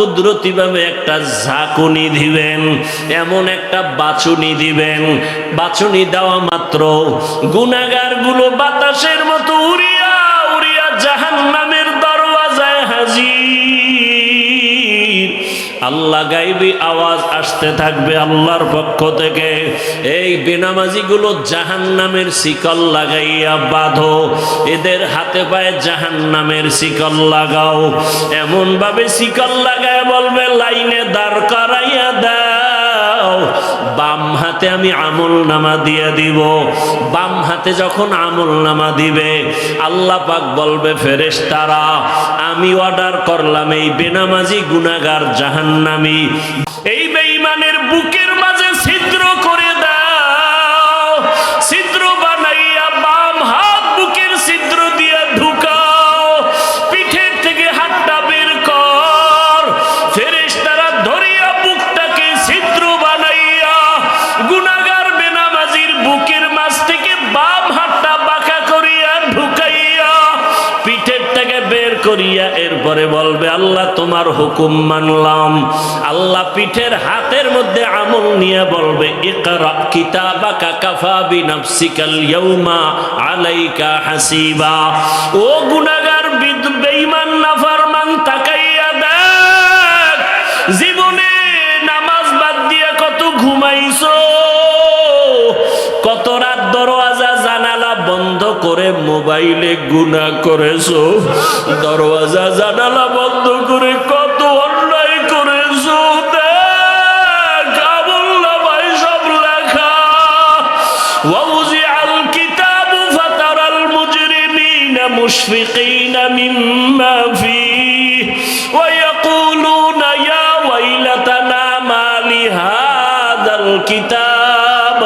কুদরতি ভাবে একটা ঝাঁকুনি দিবেন, এমন একটা বাছুনি দিবেন, বাছুনি দেওয়া মাত্র গুনাহগারগুলো বাতাসের মতো উড়িয়া উড়িয়া জাহান্নামের দরওয়াজায় হাজির। আল্লাহ গায়বী আওয়াজ আসতে থাকবে আল্লাহর পক্ষ থেকে, এই বেনামাজিগুলো জাহান্নামের শিকল লাগাইয়া বাঁধো, এদের হাতে পায়ে জাহান্নামের শিকল লাগাও। এমন ভাবে শিকল লাগায় বলবে লাইনে দাঁড় করাইয়া দাও, বাম হাতে আমি আমল নামা দিয়ে দিব। বাম হাতে যখন আমল নামা দিবে আল্লাহ পাক বলবে ফেরেশতারা আমি অর্ডার করলাম এই বেনামাজি গুনাহগার জাহান্নামী এই বেঈমানের বুকের মাঝে ছিদ্র করে দাও, ছিদ্র বানাইয়া বাম হাত বুকের ছিদ্র দিয়ে ঢুকাও, পিঠের থেকে হাতটা বের কর। ফেরেশতারা ধরিয়া বুকটাকে ছিদ্র বানাইয়া গুনাহগার বেনামাজির বুকের মাঝ থেকে বাম হাতটা বাঁকা করিয়া ঢুকাইয়া পিঠের থেকে বের করিয়া এরপরে বলবে আল্লাহ তোমার হুকুম মানলাম। আল্লাহ পিঠের হাতের মধ্যে আমল নিয়ে বলবে ইকরা কিতাবাকা কাফা বিনাফসিকাল ইয়াউমা আলাইকা হাসিবা। ও গুনাহগার বেঈমান নাফরমান তাকাইয়া দেখ, জীবনে নামাজ বাদ দিয়া কত ঘুমাইছো, কত রাত দরওয়াজা জানালা বন্ধ করে মোবাইলে গুনাহ করেছো, দরওয়াজা জানালা বন্ধ করে কত অন্যায় করেছো। দেখ আমলনামায় সব লেখা। ওয়াউজিআল কিতাবু ফাতারাল মুজরিমিনা মুশফিকিনা মিম্মা ফীহি ওয়া ইয়াকুলুনা ইয়া ওয়াইলাতানা মা লিহাযাল কিতাব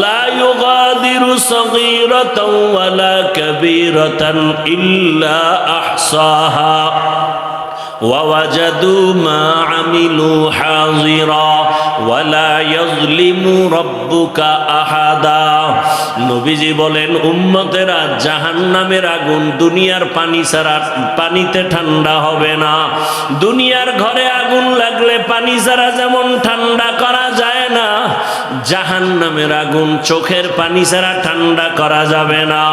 লা ইউগাদিরু সগীরাতাও ওয়ালা কাবীরাতান ইল্লা আহসাহা ওয়া ওয়াজাদু মা আমিলু হাযিরা ওয়ালা ইয়াযলিমু রাব্বুকা আহাদা। নবীজি বলেন উম্মতেরা জাহান্নামের আগুন দুনিয়ার পানি ছাড়া পানিতে ঠান্ডা হবে না। দুনিয়ার ঘরে আগুন লাগলে পানি ছাড়া যেমন ঠান্ডা করা যায় না, জাহান্নামের আগুন চোখের পানি ছাড়া ঠান্ডা করা যাবে না।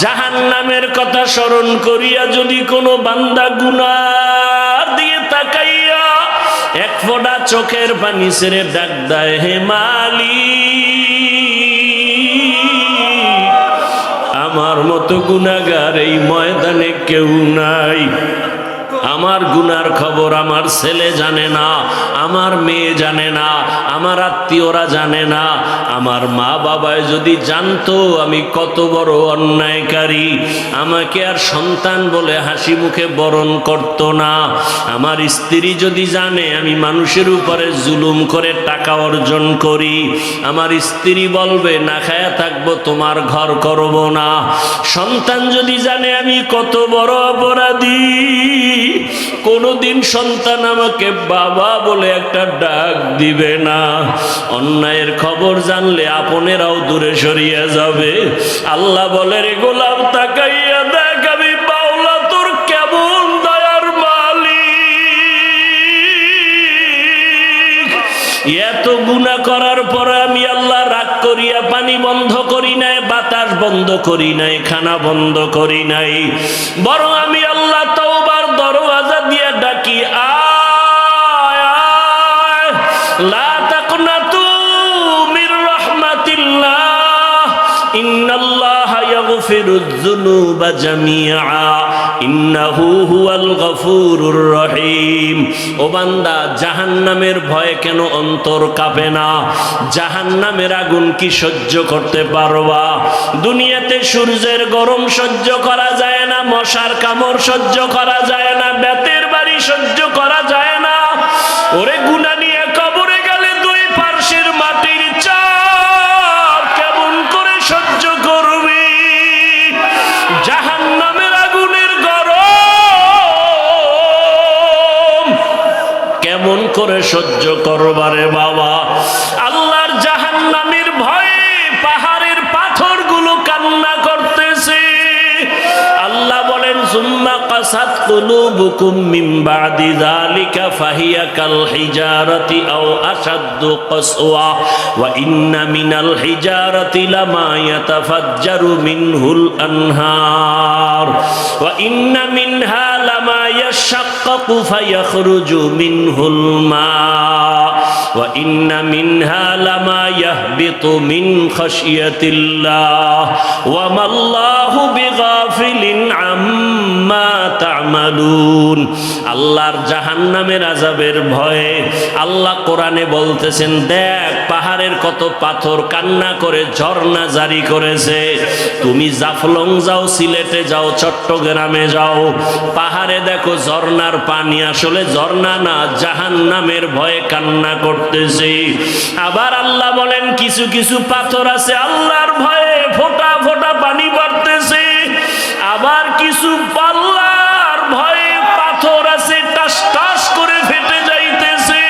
জাহান্নামের কথা স্মরণ করিয়া যদি কোনো বান্দা গুনাহ দিয়ে তাকাইয়া এক ফোঁটা চোখের পানি ছেড়ে ডাক দেয় হে মালিক, আমার মতো গুনাহগার এই ময়দানে কেউ নাই। আমার গুনার খবর আমার ছেলে জানে না, আমার মেয়ে জানে না, আমার আত্মীয়রা জানে না। আমার মা বাবায় যদি জানতো আমি কত বড় অন্যায়কারী, আমাকে আর সন্তান বলে হাসি মুখে বরণ করত না। আমার স্ত্রী যদি জানে আমি মানুষের উপরে জুলুম করে টাকা অর্জন করি, আমার স্ত্রী বলবে না খায়া থাকবো, তোমার ঘর করব না। সন্তান যদি জানে আমি কত বড় অপরাধী, কোনদিন সন্তান আমাকে বাবা বলে একটা ডাক দিবে না। অন্যায়ের খবর জানলে আপনেরাও দূরে সরিয়ে যাবে। আল্লাহ বলে রে গোলাম তাকাইয়া দেখ আমি বাউলা তোর কেমন দয়ার মালিক। এত গুনাহ করার পরে আমি আল্লাহ রাগ করিয়া পানি বন্ধ করি নাই, বাতাস বন্ধ করি নাই, খানা বন্ধ করি নাই, বরং আমি আল্লাহ তওবার দরওয়াজা দিয়ে ডাকি আয় আয় লা তাকনাতু মির রাহমাতিল্লাহ ইন্নাল্লাহা ইয়াগফিরুয যুনুবা জামিআ ইন্নাহু হুয়াল গফুরুর রহিম। ও বান্দা জাহান্নামের ভয়ে কেন অন্তর কাঁপে না? জাহান্নামের আগুন কি সহ্য করতে পারবা? দুনিয়াতে সূর্যের গরম সহ্য করা যায় না, মশার কামড় সহ্য করা যায় না, বেতের বাড়ি সহ্য করা যায় না। ওরে গুনাহ নিয়ে কবরে গেলে দুই পার্শ্বের মাটির চাপ কেমন করে সহ্য করবি? জাহান্নামের আগুনের গরম কেমন করে সহ্য করবারে বাবা? আল্লাহর জাহান্নামের ভয়ে পাহাড়ের পাথরগুলো কান্না করতেছে। আল্লাহ বলেন সুম্মা কাসাত কুলুবুকুম মিন বাদি যালিকা ফাহিয়া কাল হিজারাতি আও আশাদ্দু কাসওয়া ওয়া ইন্না মিনাল হিজারাতি লামা ইয়াতাফাজ্জারু মিনহুল আনহার ওয়া ইন্না মিনহা লামা ইয়াশাক্কাকু ফায়াখরুজু মিনহুল মা ওয়া ইন্না মিনহা লামা ইয়াহবিতু মিন খাশিয়াতিল্লাহ ওয়া মাল্লাহু বিগাফিলিন আম্মা তা'মালুন। আল্লাহর জাহান্নামের আযাবের ভয়ে আল্লাহ কোরআনে বলতেছেন, দেখ পাহাড়ের কত পাথর কান্না করে ঝর্ণা জারি করেছে। তুমি জাফলং যাও, সিলেটে যাও, চট্টগ্রামে যাও, পাহাড়ে দেখো ঝর্ণার পানি আসলে ঝর্ণা না, জাহান্নামের ভয়ে কান্না করতেছে। আবার আল্লাহ বলেন কিছু কিছু পাথর আছে আল্লাহর ভয়ে ফোঁটা ফোঁটা পানি পড়তেছে। আবার কিছু আল্লাহর ভয়ে পাথর আছে টাস টাস করে ফেটে যাইতেছে।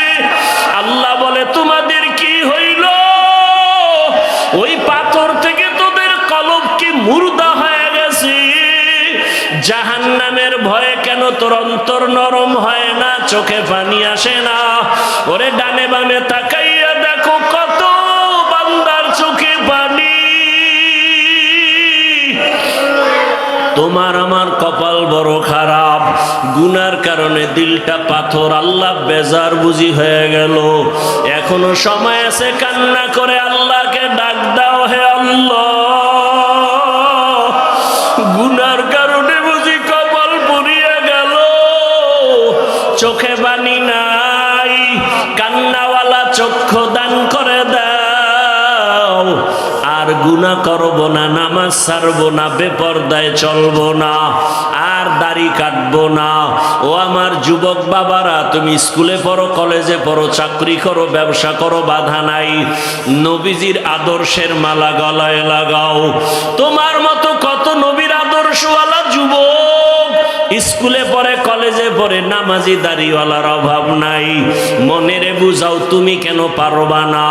আল্লাহ বলে তোমাদের কি হইল? ওই পাথর থেকে তোদের কলব কি মুর্দা হয়ে গেছে? জাহান্নামের ভয়ে কেন তোর অন্তর নরম হয় না, চোখে পানি আসে না? ওরে ডানে বামে তাকাইয়া দেখো কত বান্দার চোখে পানি। তোমার আমার কপাল বড় খারাপ, গুনার কারণে দিলটা পাথর। আল্লাহ বেজার বুঝি হয়ে গেল। এখনো সময় আছে, কান্না করে আল্লাহকে ডাক দাও, হে আল্লাহ গুনার কারণে বুঝি কপাল পুড়িয়ে গেল, চোখে পানি নাই, কান্নাওয়ালা চক্ষু দান করে দাও। আর গুনাহ করব না, নামাজ ছাড়বো না, বেপরদায় চলবো না, আর দাড়ি কাটবো না। ও আমার যুবক বাবারা, তুমি স্কুলে পড়ো, কলেজে পড়ো, চাকরি করো, ব্যবসা করো, বাধা নাই। নবীজির আদর্শের মালা গলায় লাগাও। তোমার মতো কত নবীর আদর্শওয়ালা যুবক স্কুলে পড়ে, কলেজে পড়ে, নামাজি দাড়িওয়ালার অভাব নাই। মনেরে বুঝাও তুমি কেন পারবা না?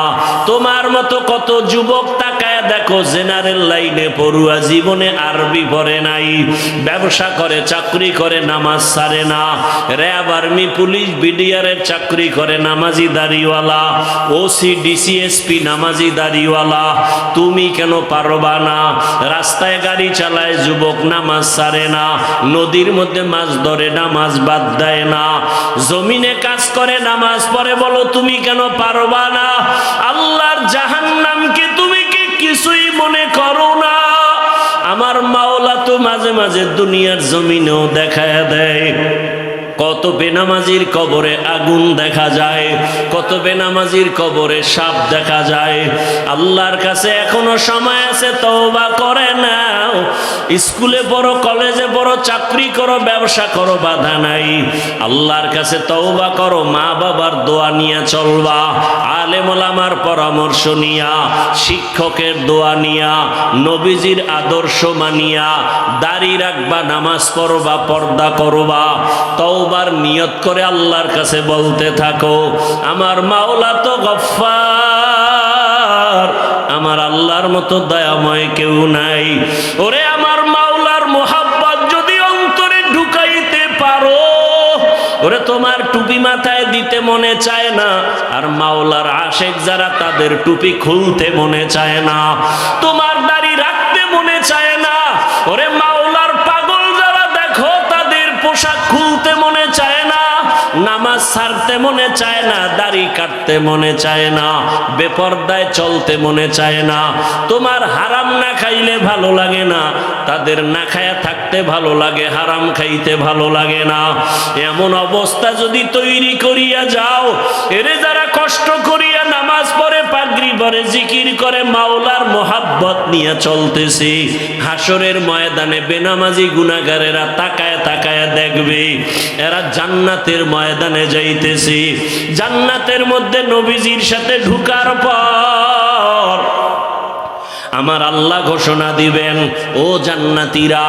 তোমার মতো কত যুবক তাকায় দেখো জেনারেল লাইনে পড়ুয়া, জীবনে আরবি পড়ে নাই, ব্যবসা করে, চাকরি করে, নামাজ ছাড়ে না, র্যাব, আর্মি, পুলিশ, বিডিআরের চাকরি করে, নামাজি দাড়িওয়ালা, ওসি, ডিসিএসপি, নামাজি দাড়িওয়ালা। তুমি কেন পারবা না? রাস্তায় গাড়ি চালায় যুবক, নামাজ ছাড়ে না, নদীর মধ্যে মাছ ধরে, নামাজ বাদ দেয় না, জমিনে কাজ করে, নামাজ পড়ে। বলো তুমি কেন পারবা না? আল্লাহর জাহান্নামকে তুমি কি কিছুই মনে করো না? আমার মাওলা তো মাঝে মাঝে দুনিয়ার জমিনেও দেখায় দেয়। কত বেনামাজির কবরে আগুন দেখা যায়, কত বেনামাজির কবরে সাপ দেখা যায়। আল্লাহর কাছে এখনো সময় আছে, তওবা করে নাও। স্কুলে পড়ো, কলেজে পড়ো, চাকরি করো, ব্যবসা করো, বাধা নাই। আল্লাহর কাছে তওবা করো, মা বাবার দোয়া নিয়ে চলবা, আলেম ওলামার পরামর্শ নিয়া, শিক্ষকের দোয়া নিয়া, নবীজির আদর্শ মানিয়া দাড়ি রাখবা, নামাজ পড়বা, পর্দা করবা, তওবার নিয়ত করে আল্লাহর কাছে বলতে থাকো, আমার মাওলা তো গফফার, আমার আল্লাহর মতো দয়াময় কেউ নাই। ওরে আমার মাওলার মোহাব্বত যদি অন্তরে ঢুকাইতে পারো, ওরে তোমার টুপি মাথায় দিতে মনে চায় না, আর মাওলার আশেক যারা তাদের টুপি খুলতে মনে চায় না, তোমার দাড়ি রাখতে মনে চায় না। ওরে মাওলার পাগল যারা দেখো তাদের পোশাক খুলতে মনে চায় না, নামাজ ছাড়তে মনে চায় না, দাড়ি কাটতে মনে চায় না, বেপরদায় চলতে মনে চায় না। তোমার হারাম না খাইলে ভালো লাগে না, তাদের না খায়া থাকতে ভালো লাগে, হারাম খাইতে ভালো লাগে না। এমন অবস্থা যদি তৈরি করিয়া যাও, এরে যারা কষ্ট করিয়া নামাজ পড়ে, পাগড়ি পরে, জিকির করে, মাওলার মোহাব্বত নিয়ে চলতেছি, হাসরের ময়দানে বেনামাজি গুনাহগারেরা তাকায় তাকায় দেখবে এরা জান্নাতের ময়দানে যাইতেছি। জান্নাতের মধ্যে নবীজির সাথে ঢুকার পর আমার আল্লাহ ঘোষণা দিবেন, ও জান্নাতীরা,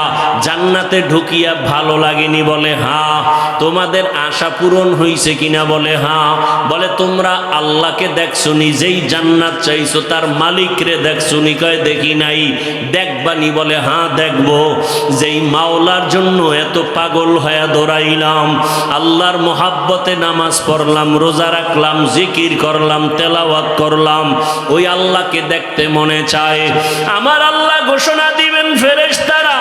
জান্নাতে ঢুকিয়া ভালো লাগেনি? বলে হ্যাঁ। তোমাদের আশা পূরণ হইছে কিনা? বলে হ্যাঁ। বলে তোমরা আল্লাহকে দেখছো, নিজেই জান্নাত চাইছো, তার মালিকরে দেখছো নি? কয় দেখি নাই। দেখবানি? বলে হ্যাঁ দেখবো। যেই মাওলার জন্য এত পাগল হয়ে দৌড়াইলাম, আল্লাহর মোহাব্বতে নামাজ পড়লাম, রোজা রাখলাম, জিকির করলাম, তেলাওয়াত করলাম, ওই আল্লাহকে দেখতে মনে চায়। আমার আল্লাহ ঘোষণা দিবেন, ফেরেশতারা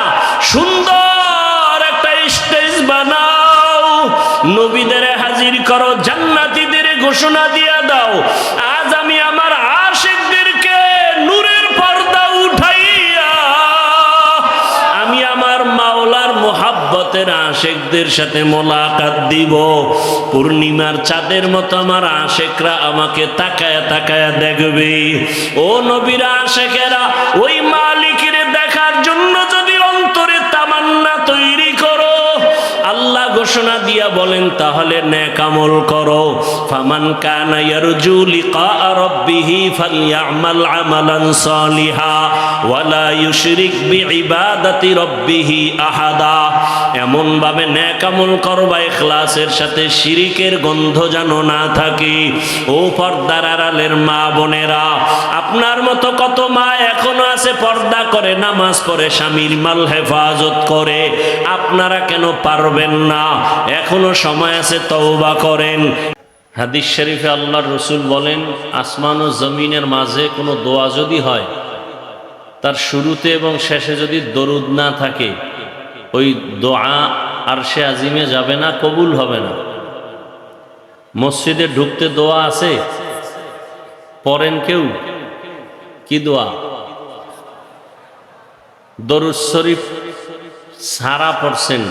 সুন্দর একটা স্টেজ বানাও, নবীদের হাজির করো, জান্নাতীদের ঘোষণা দিয়া দাও, আজ আমি আমার আশিকদেরকে নূরের পর্দা উঠাইয়া আমি আমার মাওলার মোহাব্বতের আশিকদের সাথে মোলাকাত দিব। পূর্ণিমার চাঁদের মতো আমার আশিকরা আমাকে তাকায়া তাকায়া দেখবে। ও নবীর আশিকেরা, ওই মালিকের দেখার জন্য যদি অন্তরে তামান্না তৈরি করো, আল্লাহ ঘোষণা দিয়া বলেন তাহলে নেক আমল করো। ফামান কানা ইয়ারজু লিকা রাব্বিহি ফালইআমাল আমালান সালিহা ওয়ালা ইউশরিক বিইবাদাতি রাব্বিহি আহাদা। এমন ভাবে নেক আমল করবা ইখলাসের সাথে, শিরিকের গন্ধ যেন না থাকে। ও পর্দার আড়ালের মা বোনেরা, আপনার মতো কত মা এখনো আছে পর্দা করে, নামাজ পড়ে, স্বামীর মাল হেফাজত করে। আপনারা কেন পারবেন না? এখনো সময় আছে, তওবা করেন। হাদিস শরীফে আল্লাহর রাসূল বলেন, আসমান ও জমিনের মাঝে কোনো দোয়া যদি হয়, তার শুরুতে এবং শেষে যদি দরুদ না থাকে, ওই দোয়া আরশে আজিমে যাবে না, কবুল হবে না। মসজিদে ঢুকতে দোয়া আছে, পড়েন কেউ? কি দোয়া? দরুদ শরীফ সারা পড়ছেন,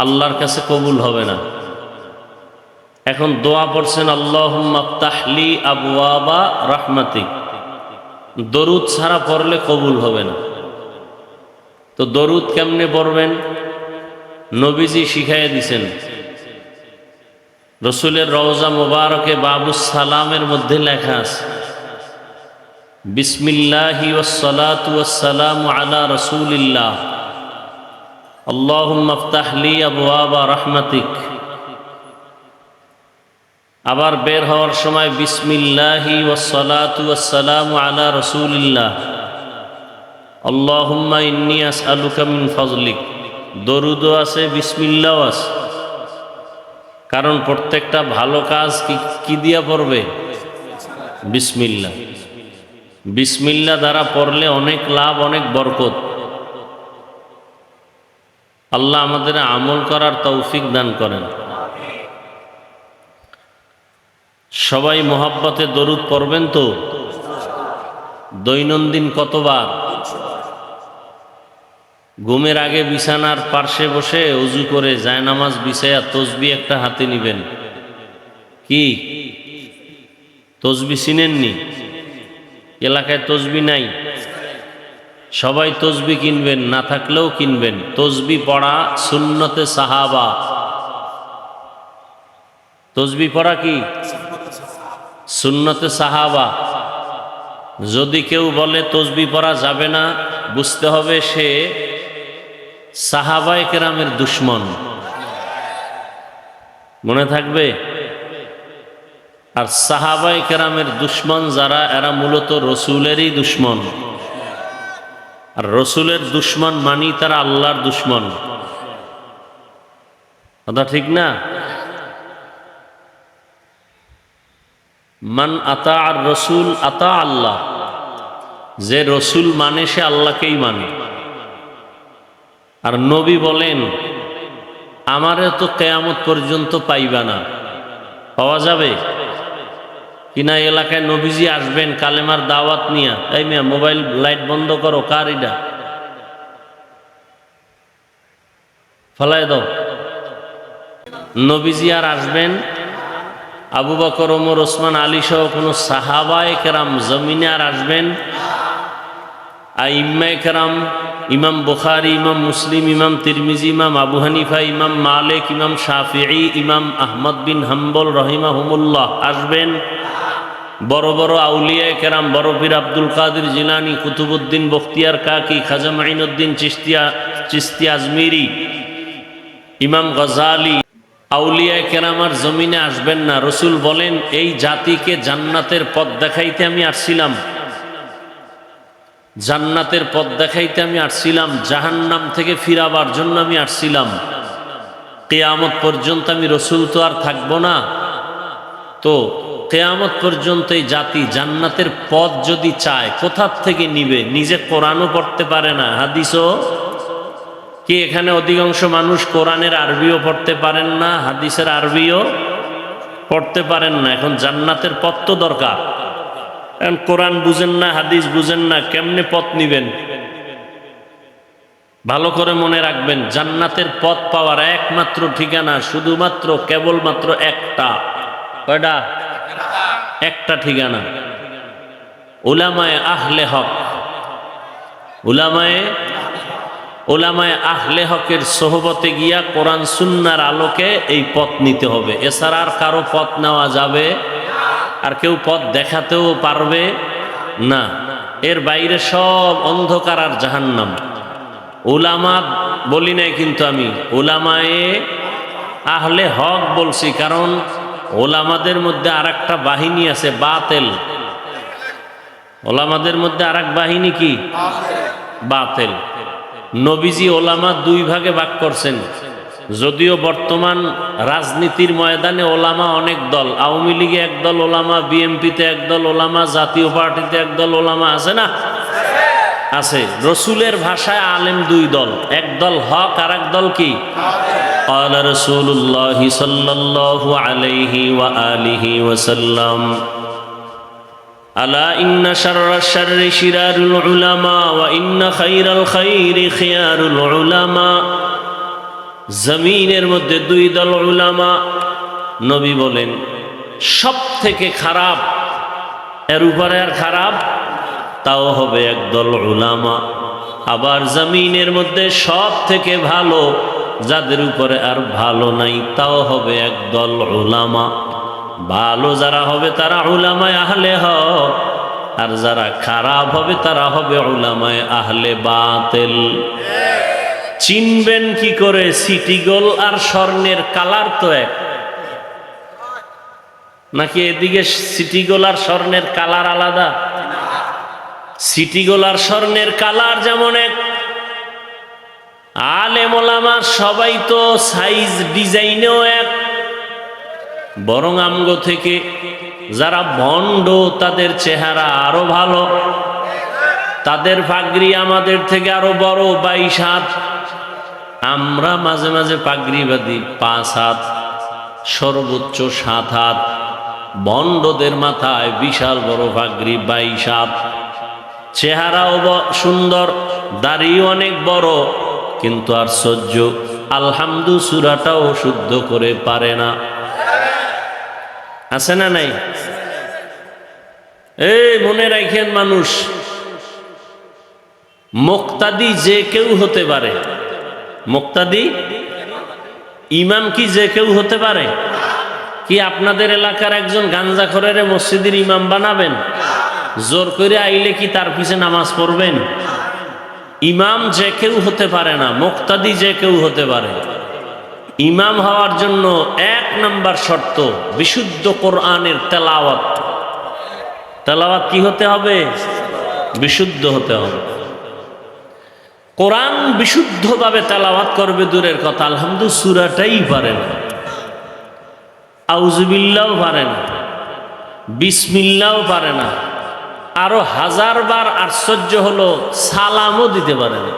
আল্লাহর কাছে কবুল হবে না। এখন দোয়া পড়ছেন, আল্লাহুম্মা আফতাহলি আবওয়াবা রাহমাতিক, দরুদ ছাড়া পড়লে কবুল হবে না। তো দরুদ কেমনে পড়বেন? নবীজি শিখাইয়া দিছেন। রসুলের রওজা মুবারকে বাবুস সালামের মধ্যে লেখা আছে, বিসমিল্লাহি ওয়াসসালাতু ওয়াসসালামু আলা রাসূলিল্লাহ, আল্লাহুম্মা আফতাহলি আবওয়াবা রাহমাতিক। আবার বের হওয়ার সময় বিসমিল্লাহি ওয়াসসালাতু ওয়াসসালামু আলা রাসূলিল্লাহ, আল্লাহুম্মা ইন্নী আসআলুকা মিন ফাজলিক। দরুদও আছে, বিসমিল্লাহও আছে। কারণ প্রত্যেকটা ভালো কাজ কি দিয়া পড়বে? বিসমিল্লাহ। বিসমিল্লাহ দ্বারা পড়লে অনেক লাভ, অনেক বরকত। আল্লাহ আমাদের আমল করার তৌফিক দান করেন। সবাই মোহাব্বতে দরুদ পড়বেন তো? দৈনন্দিন কতবার? ঘুমের আগে বিছানার পার্শ্বে বসে ওযু করে জায়নামাজ বিছায়া তসবিহ একটা হাতে নিবেন। কি তসবিহ চিনেননি? এলাকায় তসবিহ নাই, সবাই তসবিহ কিনবেন, না থাকলেও কিনবেন। তসবিহ পড়া সুন্নতে সাহাবা। তসবিহ পড়া কি সুন্নতে সাহাবা। যদি কেউ বলে তসবিহ পড়া যাবে না, বুঝতে হবে সে সাহাবায়ে কেরামের দুশমন। মনে থাকবে? আর সাহাবায়ে কেরামের দুশমন যারা, এরা মূলত রসুলেরই দুশমন। আর রসুলের দুশমন মানি তারা আল্লাহর দুশমন। কথা ঠিক না? মান আতা আর রসুল আতা আল্লাহ। যে রসুল মানে সে আল্লাহকেই মানে। আর নবী বলেন, আমারে তো কিয়ামত পর্যন্ত পাইবা না। পাওয়া যাবে কিনা? এলাকায় নবীজি আসবেন কালেমার দাওয়াত নিয়া। এই মিয়া, মোবাইল লাইট বন্ধ করো। কার এটা? ফলাই দাও। নবীজি আর আসবেন, আবু বকর, ওমর, ওসমান, আলী সহ কোনো সাহাবায়ে কেরাম জমিনে আর আসবেন? আইম্মায়ে কেরাম, ইমাম বুখারী, ইমাম মুসলিম, ইমাম তিরমিজি, ইমাম আবু হানিফা, ইমাম মালিক, ইমাম শাফিঈ, ইমাম আহমদ বিন হাম্বল রহিমাহুমুল্লাহ আসবেন? বড় বড় আউলিয়ায়ে কেরাম, বড় পীর আব্দুল কাদের জিলানী, কুতুবউদ্দিন বখতিয়ার কাকি, খাজা মাইনুদ্দিন চিশতি আজমিরি, ইমাম গজালি, আউলিয়ায়ে কেরাম আর জমিনে আসবেন না। রসুল বলেন এই জাতিকে জান্নাতের পথ দেখাইতে আমি আসছিলাম, জান্নাতের পথ দেখাইতে আমি আসছিলাম, জাহান্নাম থেকে ফিরাবার জন্য আমি আসছিলাম। কিয়ামত পর্যন্ত আমি রসুল তো আর থাকবো না, তো কিয়ামত পর্যন্ত এই জাতি জান্নাতের পথ যদি চায় কোথা থেকে নিবে? নিজে কোরআনও পড়তে পারে না, হাদিসও কি এখানে অধিকাংশ মানুষ কোরআনের আরবিও পড়তে পারেন না, হাদিসের আরবিও পড়তে পারেন না। এখন জান্নাতের পথ তো দরকার। এখন কোরআন বুঝেন না, হাদিস বুঝেন না, কেমনে পথ নিবেন? ভালো করে মনে রাখবেন, জান্নাতের পথ পাওয়ার একমাত্র ঠিকানা শুধুমাত্র কেবলমাত্র একটা। কয়টা? একটা ঠিকানা, উলামায়ে আহলে হক। উলামায়ে আহলে হকের সোহবতে গিয়া কোরআন সুন্নাহর আলোকে এই পথ নিতে হবে। এছাড়া আর কারো পথ নেওয়া যাবে, আর কেউ পথ দেখাতেও পারবে না। এর বাইরে সব অন্ধকার আর জাহান্নাম। উলামা বলি নাই কিন্তু আমি, উলামায়ে আহলে হক বলছি, কারণ ওলামাদের মধ্যে আর একটা বাহিনী আছে বাতেল। ওলামাদের মধ্যে আর এক বাহিনী কি? বাতেল। নবীজি ওলামা দুই ভাগে ভাগ করছেন। যদিও বর্তমান রাজনীতির ময়দানে ওলামা অনেক দল, আওয়ামী লীগে একদল ওলামা, বিএনপিতে একদল ওলামা, জাতীয় পার্টিতে একদল ওলামা আছে না? আছে। রসুলের ভাষায় আলেম দুই দল, এক দল হক আর এক দল কি? قال رسول الله صلى الله عليه وآله وسلم ألا إن شر الشر شرار العلماء وإن خير الخير خيار العلماء। জমিনের মধ্যে দুই দল উলামা। নবী বলেন সব থেকে খারাপ, এর উপরে আর খারাপ, তাও হবে একদল উলামা। আবার জমিনের মধ্যে সব থেকে ভালো, যাদের উপরে আর ভালো নাই, তাও হবে একদল উলামা। ভালো যারা হবে তারা উলামায়ে আহলে হক, আর যারা খারাপ হবে তারা হবে উলামায়ে আহলে বাতিল। চিনবেন কি করে? সিটি গোল আর স্বর্ণের কালার তো এক নাকি? এদিকে সিটি গোল আর স্বর্ণের কালার আলাদা? সিটি গোল আর স্বর্ণের কালার যেমন এক, আলেম ওলামা সবাই তো সাইজ ডিজাইনেও এক। বরং আমগো থেকে যারা ভণ্ড তাদের চেহারা আরো ভালো, তাদের পাগড়ি আমাদের থেকে আরো বড়, 22 হাত। আমরা মাঝে মাঝে পাগড়ি বাঁধি 5 হাত, সর্বোচ্চ 7 হাত। ভণ্ডদের মাথায় বিশাল বড় পাগড়ি 22 হাত। চেহারাও সুন্দর, দাড়ি অনেক বড়, কিন্তু আশ্চর্য, আলহামদু সূরাটাও শুদ্ধ করে পারে না। আছে না নাই? এই মনে রাখেন, মানুষ মুক্তাদি যে কেউ হতে পারে। মুক্তাদি ইমাম কি যে কেউ হতে পারে? কি আপনাদের এলাকার একজন গাঞ্জাখোরের মসজিদের ইমাম বানাবেন? জোর করে আইলে কি তার পিছে নামাজ পড়বেন? ইমাম যে কেউ হতে পারে না, মুক্তাদি যে কেউ হতে পারে। ইমাম হওয়ার জন্য 1 নাম্বার শর্ত বিশুদ্ধ কোরআনের তেলাওয়াত। তেলাওয়াত কি হতে হবে? বিশুদ্ধ হতে হবে। কোরআন বিশুদ্ধভাবে তেলাওয়াত করবে দূরের কথা, আলহামদুলিল্লাহ সূরাটাই পারে না, আউযুবিল্লাহও পারে না, বিসমিল্লাহও পারে না। আরো 1000 বার আশ্চর্য হলো, সালামও দিতে পারে না।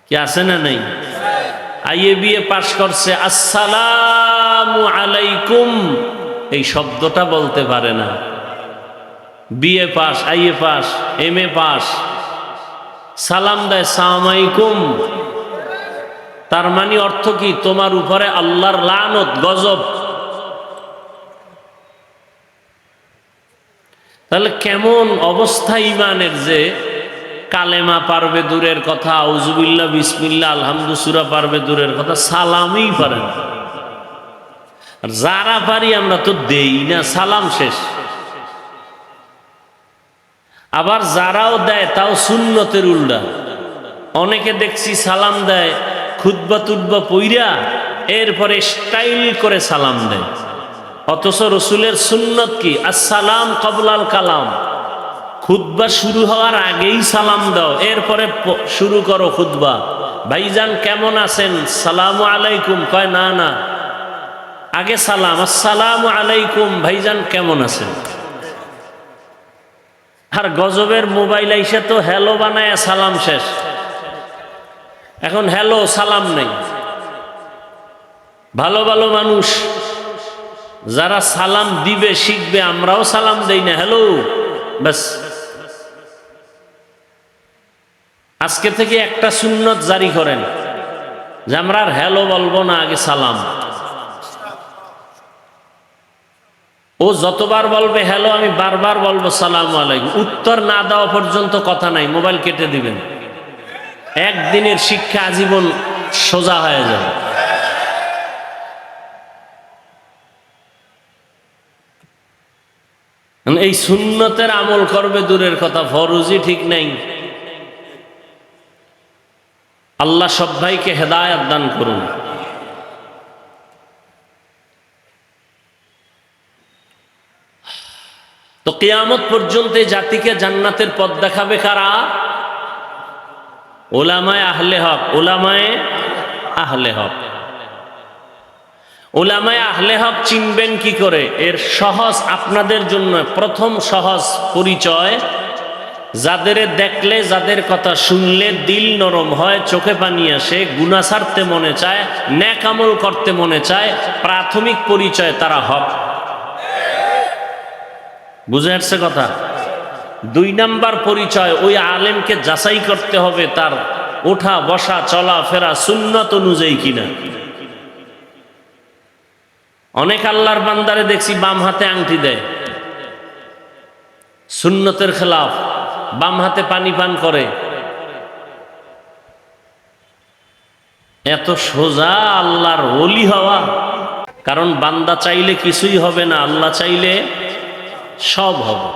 কি আছে না নাই? আইএ বিএ পাশ করছে, আসসালামু আলাইকুম এই শব্দটা বলতে পারে না। BA pass, IA pass, MA pass, সালাম দেয় সালাম আলাইকুম। তার মানে অর্থ কি? তোমার উপরে আল্লাহর লানত, গজব। তাহলে কেমন অবস্থা ইমানের, যে কালেমা পারবে দূরের কথা, আউযুবিল্লাহ, বিসমিল্লাহ, আলহামদু সূরা পারবে দূরের কথা, সালামই পারে না। আর যারা পারি আমরা তো দেই না, সালাম শেষ। আবার যারাও দেয় তাও সুন্নতের উল্টা। অনেকে দেখছি সালাম দেয় খুতবা টুতবা পইরা এরপরে স্টাইল করে সালাম দেয়, অথচ রসুলের সুন্নত কি? আসসালাম কবলাল কালাম। খুতবা শুরু হওয়ার আগেই সালাম দাও, এরপরে শুরু করো খুতবা। ভাইজান কেমন আছেন? সালামু আলাইকুম। কয় না না, আগে সালাম, আসসালামু আলাইকুম, ভাইজান কেমন আছেন। আর গজবের মোবাইল আইসা তো হ্যালো বানায় সালাম শেষ। এখন হ্যালো সালাম নেই। ভালো ভালো মানুষ যারা সালাম দিবে শিখবে, আমরাও সালাম দেই না, হ্যালো ব্যাস। আজকে থেকে একটা সুন্নত জারি করেন যে আমরা আর হ্যালো বলবো না, আগে সালাম। ও যতবার বলবে হ্যালো, আমি বারবার বলবো সালাম আলাইকুম। উত্তর না দেওয়া পর্যন্ত কথা নাই, মোবাইল কেটে দিবেন। একদিনের শিক্ষা আজীবন সোজা হয়ে যাবে। এই সুন্নতের আমল করবে দূরের কথা, ফরজই ঠিক নাই। আল্লাহ সব ভাইকে হেদায়েত দান করুন। তো কিয়ামত পর্যন্ত এই জাতিকে জান্নাতের পথ দেখাবে কারা? উলামায়ে আহলে হক। উলামায়ে আহলে হক। উলামায়ে আহলে হক চিনবেন কি করে? এর সহজ আপনাদের জন্য প্রথম সহজ পরিচয়, যাদের দেখলে, যাদের কথা শুনলে দিল নরম হয়, চোখে পানি আসে, গুনাহ ছাড়তে মনে চায়, নেক আমল করতে মনে চায়, প্রাথমিক পরিচয় তারা হক। বুঝে আসছে কথা? 2 নাম্বার পরিচয়, ওই আলেমকে যাচাই করতে হবে তার ওঠা বসা চলা ফেরা সুন্নত অনুযায়ী কিনা। অনেক আল্লাহর বান্দারে দেখছি বাম হাতে আংটি দেয়, সুন্নতের খেলাফ, বাম হাতে পানি পান করে। এত সোজা আল্লাহর ওলি হওয়া? কারণ বান্দা চাইলে কিছুই হবে না, আল্লাহ চাইলে সব হবে।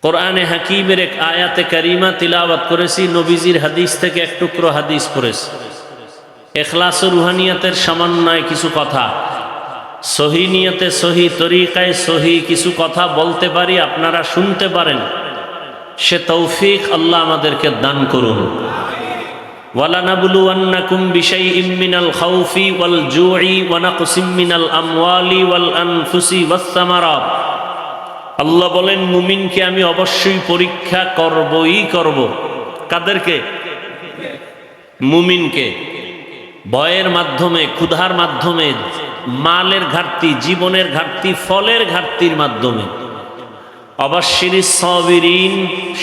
কোরআনে হাকিমের এক আয়াতে কারিমা তিলাওয়াত করেছি, নবীজির হাদিস থেকে এক টুকরো হাদিস পড়েছি। ইখলাস ও রুহানিয়াতের সমন্বয়ে কিছু কথা, সহি নিয়তে সহি তরিকায় সহি কিছু কথা বলতে পারি, আপনারা শুনতে পারেন, সে তৌফিক আল্লাহ আমাদেরকে দান করুন। ওয়ালানাবলুওয়ান্নাকুম বিশাইইম মিনাল খাউফি ওয়াল জুই ওয়া নাকসিম মিনাল আমওয়ালি ওয়াল আনফুসি ওয়াস সামারাত। আল্লাহ বলেন মুমিনকে আমি অবশ্যই পরীক্ষা করবই করব। কাদেরকে? মুমিনকে। ভয়ের মাধ্যমে, ক্ষুধার মাধ্যমে, মালের ঘাটতি, জীবনের ঘাটতি, ফলের ঘাটতির মাধ্যমে। অবশ্যই সাবিরিন,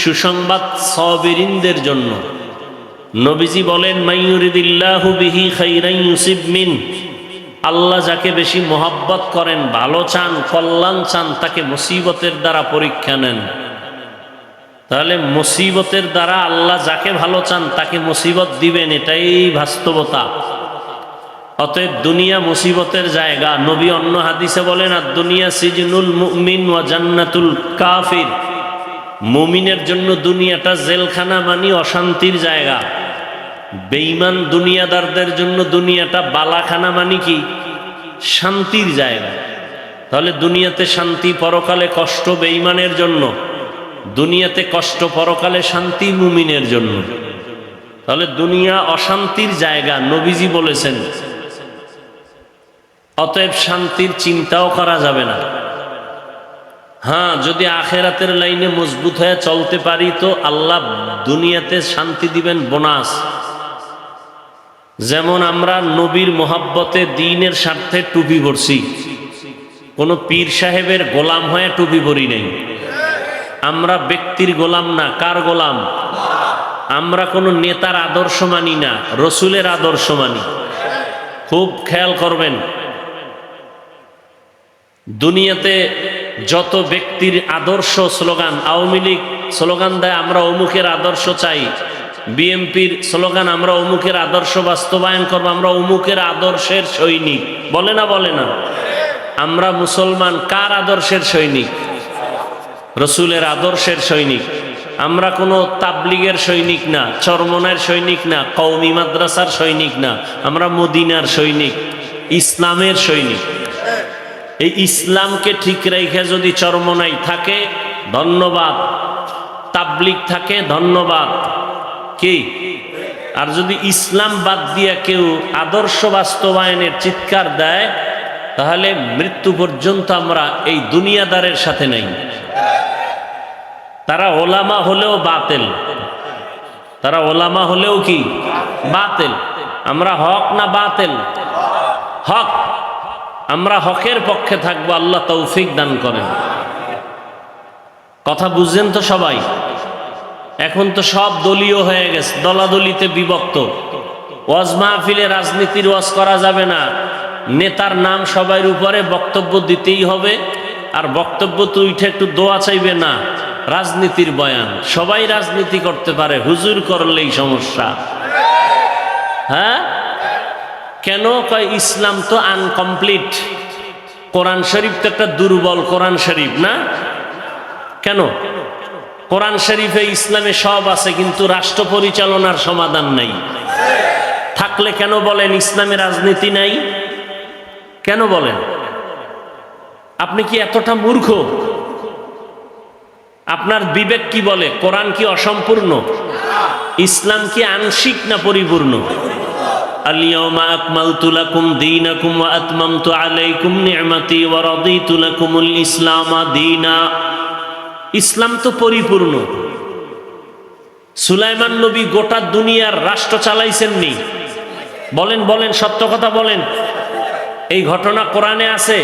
সুসংবাদ সাবিরিনদের জন্য। নবীজি বলেন মাইয়ুরিদিল্লাহু বিহি খাইরান ইউসিব মিন। আল্লাহ যাকে বেশি মোহাব্বত করেন, ভালো চান, কল্যাণ চান, তাকে মুসিবতের দ্বারা পরীক্ষা নেন। তাহলে মুসিবতের দ্বারা আল্লাহ যাকে ভালো চান তাকে মুসিবত দিবেন, এটাই বাস্তবতা। অতএব দুনিয়া মুসিবতের জায়গা। নবী অন্য হাদিসে বলেন আর দুনিয়া সিজনুল মুমিন ওয়া জান্নাতুল কাফির। মুমিনের জন্য দুনিয়াটা জেলখানা, মানে অশান্তির জায়গা। বেঈমান দুনিয়াদারদের জন্য দুনিয়াটা বালাখানা, মানে কি? শান্তির জায়গা। তাহলে দুনিয়াতে শান্তি, পরকালে কষ্ট বেঈমানের জন্য। দুনিয়াতে কষ্ট, পরকালে শান্তি মুমিনের জন্য। তাহলে দুনিয়া অশান্তির জায়গা, নবীজি বলেছেন। অতএব শান্তির চিন্তাও করা যাবে না। হ্যাঁ, যদি আখেরাতের লাইনে মজবুত হয়ে চলতে পারি তো আল্লাহ দুনিয়াতে শান্তি দিবেন, বোনাস। যেমন আমরা নবীর মোহাব্বতে, দ্বীনের স্বার্থে টুপি পরছি, কোন পীর সাহেবের গোলাম হয়ে টুপি পরি নাই। আমরা ব্যক্তির গোলাম না, কার গোলাম? আমরা কোনো নেতার আদর্শ মানি না, রসুলের আদর্শ মানি। খুব খেয়াল করবেন, দুনিয়াতে যত ব্যক্তির আদর্শ স্লোগান, আওয়ামী লীগ স্লোগান দেয় আমরা অমুকের আদর্শ চাই, বিএনপির স্লোগান আমরা অমুকের আদর্শ বাস্তবায়ন করবো, আমরা অমুকের আদর্শের সৈনিক, বলে না বলে না? আমরা মুসলমান কার আদর্শের সৈনিক? রসুলের আদর্শের সৈনিক। আমরা কোনো তাবলিগের সৈনিক না, চরমনার সৈনিক না, কওমি মাদ্রাসার সৈনিক না, আমরা মদিনার সৈনিক, ইসলামের সৈনিক। এই ইসলামকে ঠিক রেখে যদি চরমনাই থাকে ধন্যবাদ, তাবলিগ থাকে ধন্যবাদ, কি? আর যদি ইসলাম বাদ দিয়া কেউ আদর্শ বাস্তবায়নের চিৎকার দেয় তাহলে মৃত্যু পর্যন্ত আমরা এই দুনিয়াদারের সাথে নেই। তারা ওলামা হলেও বাতিল, তারা ওলামা হলেও কি বাতিল। আমরা হক না বাতিল? হক। আমরা হকের পক্ষে থাকবো, আল্লাহ তৌফিক দান করেন। কথা বুঝছেন তো সবাই? এখন তো সব দলীয় হয়ে গেছে, দলাদলিতে বিভক্ত। ওয়াজ মাহফিলে রাজনীতির ওয়াজ করা যাবে না, নেতার নাম সবার উপরে বক্তব্য দিতেই হবে, আর বক্তব্য তো উঠে একটু দোয়া চাইবে না, রাজনীতির বয়ান। সবাই রাজনীতি করতে পারে, হুজুর করলেই সমস্যা। হ্যাঁ, কেন? কয় ইসলাম তো আনকমপ্লিট, কোরআন শরীফ তো একটা দুর্বল কোরআন শরীফ না? কেন? কোরআন শরীফে ইসলামে সব আছে, কিন্তু রাষ্ট্র পরিচালনার সমাধান নাই। থাকলে কেন বলেন ইসলামে রাজনীতি নাই? কেন বলেন? আপনি কি এতটা মূর্খ? আপনার বিবেক কি বলে? কোরআন কি অসম্পূর্ণ? ইসলাম কি আংশিক না পরিপূর্ণ? আল-ইয়াওমা আকমালতু লাকুম দীনাকুম ওয়া আতমামতু আলাইকুম নি'মাতি ওয়া রাদিতু লাকুমুল ইসলামা দীনা। ইসলাম তো পরিপূর্ণ। সুলাইমান নবী গোটা দুনিয়ার রাষ্ট্র চালাইছেননি? বলেন বলেন, সত্য কথা বলেন। এই ঘটনা কোরআনে আছে।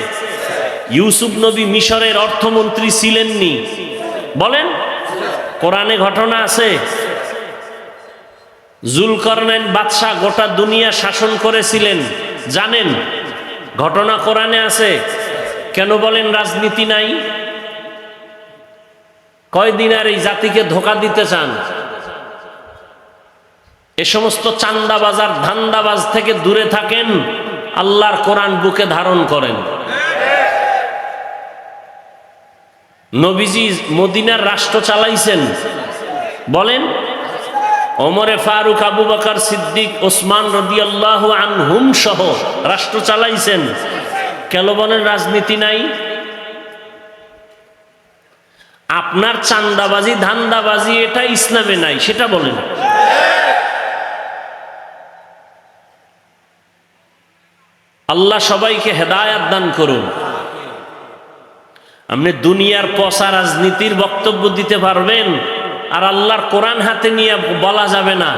ইউসুফ নবী মিশরের অর্থমন্ত্রী ছিলেননি? বলেন, কোরআনে ঘটনা আছে। জুলকারনাইন বাদশাহ গোটা দুনিয়া শাসন করেছিলেন, জানেন? ঘটনা কোরআনে আছে। কেন বলেন রাজনীতি নাই? কয়দিন আর এই জাতিকে ধোঁকা দিতে চান? এ সমস্ত চান্দাবাজার ধান্দাবাজ থেকে দূরে থাকেন, আল্লাহর কোরআন বুকে ধারণ করেন। নবীজি মদিনার রাষ্ট্র চালাইছেন, বলেন? ওমরে ফারুক, আবু বকর সিদ্দিক, ওসমান রাদিয়াল্লাহু আনহুম সহ রাষ্ট্র চালাইছেন। কেন বলেন রাজনীতি নাই? আপনার চান্দাবাজি ধান্দাবাজি এটা ইসলামে নাই, সেটা বলেন। আল্লাহ সবাইকে হেদায়াত দান করুন। আপনি দুনিয়ার পচা রাজনীতির বক্তব্য দিতে পারবেন, আর আল্লাহর কোরআন হাতে নিয়ে বলা যাবে না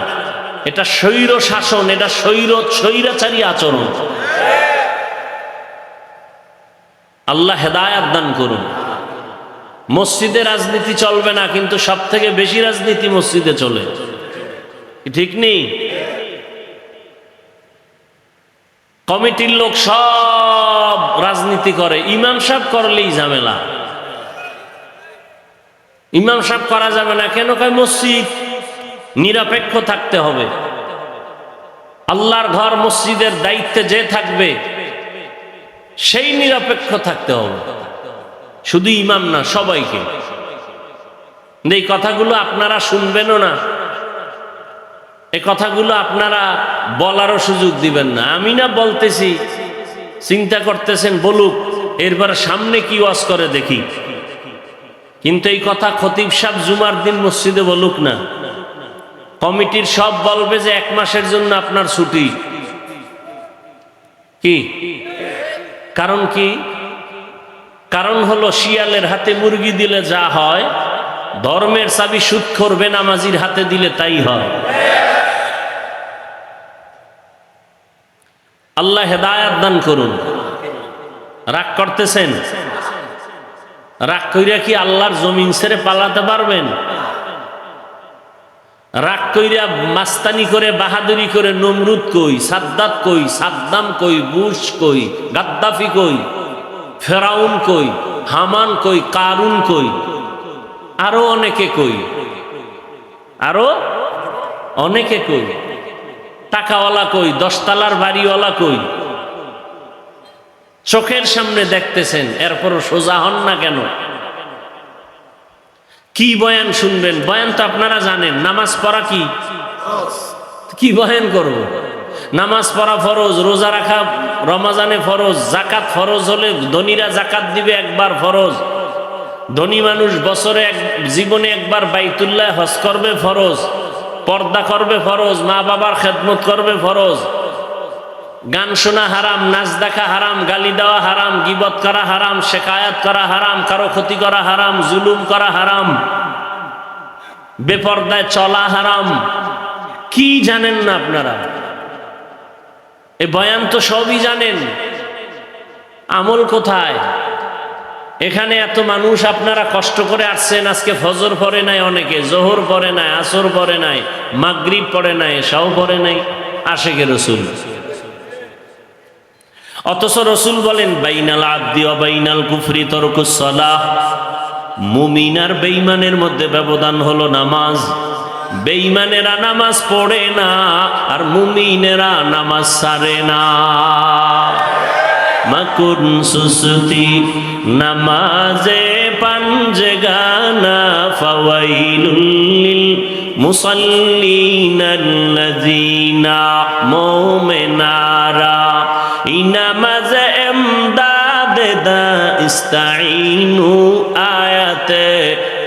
এটা স্বৈর শাসন, এটা স্বৈরাচারী আচরণ। আল্লাহ হেদায়াত দান করুন। মসজিদে রাজনীতি চলবে না, কিন্তু সব থেকে বেশি রাজনীতি মসজিদে চলে, ঠিক নেই? কমিটির লোক সব রাজনীতি করে, ইমাম সাহেব করলেই ঝামেলা। ইমাম সাহেব করা যাবে না কেন? কয় মসজিদ নিরপেক্ষ থাকতে হবে। আল্লাহর ঘর মসজিদের দায়িত্বে যে থাকবে সেই নিরপেক্ষ থাকতে হবে, শুধু ইমাম না, সবাইকে। এই কথাগুলো আপনারা শুনবেনও না, এই কথাগুলো আপনারা বলারও সুযোগ দিবেন না। আমি না বলতেছি, চিন্তা করতেছেন বলুক, এরপর সামনে কি ওয়াজ করে দেখি। কিন্তু এই কথা খতিব সাহেব জুমার দিন মসজিদে বলুক না, কমিটির সব বলবে যে 1 মাসের জন্য আপনার ছুটি। কি কারণ? কি কারণ? হলো শিয়ালের হাতে মুরগি দিলে যা হয়, ধর্মের চাবি সুদখোর বেনামাজির হাতে দিলে তাই হয়। আল্লাহ হেদায়াত দান করুন। রাগ করতেছেন? রাগ কইরা কি আল্লাহর জমিন ছেড়ে পালাতে পারবেন? রাগ কইরা মাস্তানি করে বাহাদুরি করে নমরুদ কই, সাদ্দাত কই, সাদ্দাম কই, বুশ কই, গাদ্দাফি কই, ফেরাউন কই, হামান কই, কারুন কই, আরো অনেকে কই, আরো অনেকে কই, টাকাওয়ালা কই, 10 তলার বাড়িওয়ালা কই, চোখের সামনে দেখতেছেন, এরপরও সোজা হন না কেন? কি বয়ান শুনবেন? বয়ান তো আপনারা জানেন, নামাজ পড়া কি বয়ান করব? নামাজ পড়া ফরজ, রোজা রাখা রমজানে ফরজ, জাকাত ফরজ হলে ধনীরা জাকাত দিবে একবার ফরজ, ধনী মানুষ বছরে জীবনে একবার বাইতুল্লাহ হজ করবে ফরজ, পর্দা করবে ফরজ, মা বাবার খেদমত করবে ফরজ, গান শোনা হারাম, নাচ দেখা হারাম, গালি দেওয়া হারাম, গীবত করা হারাম, শেকায়াত করা হারাম, কারো ক্ষতি করা হারাম, জুলুম করা হারাম, বেপর্দায় চলা হারাম। কি জানেন না আপনারা? এ বয়ান তো সবই জানেন, আমল কোথায়? এখানে এত মানুষ আপনারা কষ্ট করে আসছেন, আজকে ফজর পড়ে নাই, অনেকে জোহর পড়ে নাই, আসর পড়ে নাই, মাগরিব পড়ে নাই, এশাও পড়ে নাই, আশেকে রসুল। অথচ রসুল বলেন বাইনাল আবদি ওয়া বাইনাল কুফরি তারকুস সালাহ, মুমিন আর বেঈমানের মধ্যে ব্যবধান হলো নামাজ। বেঈমানেরা নামাজ পড়ে না, আর মুমিনেরা নামাজ ছাড়ে না। মাকুন সুসতি নামাজে পাঞ্জেগানা ফাওয়াইলুল লিল মুসাল্লিনাল্লাযিনা মুমিনারা ইনামাজ এমদাদ দা ইস্তাইনু আয়াতে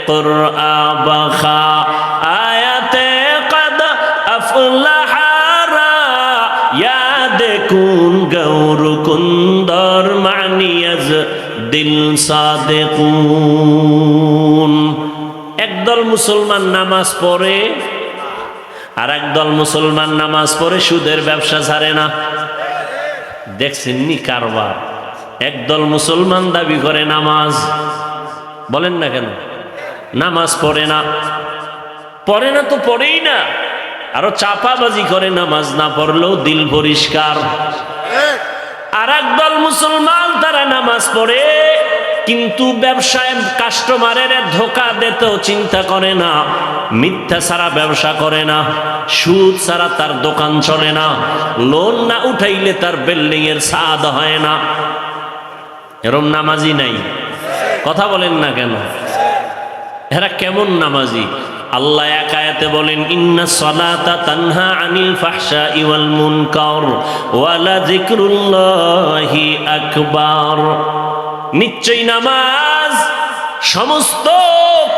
কুরআ বাখা আয়াতে কদ আফলাহারা ইয়াদ কুন গৌর কুন্দর মানিয়াজ দিল সাদেকুন। একদল মুসলমান নামাজ পড়ে, আর একদল মুসলমান নামাজ পড়ে সুদের ব্যবসা ছাড়ে না। দেখছেন নি কারবার? একদল মুসলমান দাবি করে নামাজ, বলেন না কেন? নামাজ পড়ে না, পড়ে না তো পড়েই না, আরো চাপাবাজি করে নামাজ না পড়লেও দিল পরিষ্কার। আর একদল মুসলমান তারা নামাজ পড়ে, কিন্তু ব্যবসায় কাস্টমারের ধোকা দিতেও চিন্তা করে না, মিথ্যা ছাড়া ব্যবসা করে না, সুদ ছাড়া তার দোকান চলে না, লোন না উঠাইলে তার বিল্ডিং এর ছাদ হয় না। এরম নামাজি নাই? কথা বলেন না কেন? এরা কেমন নামাজি? আল্লাহ এক আয়াতে বলেন ইন্নাস সালাতা তানহা আনিল ফাহশাই ওয়াল মুনকার ওয়া লাযিকরুল্লাহি আকবার। নিশ্চয়ই নামাজ সমস্ত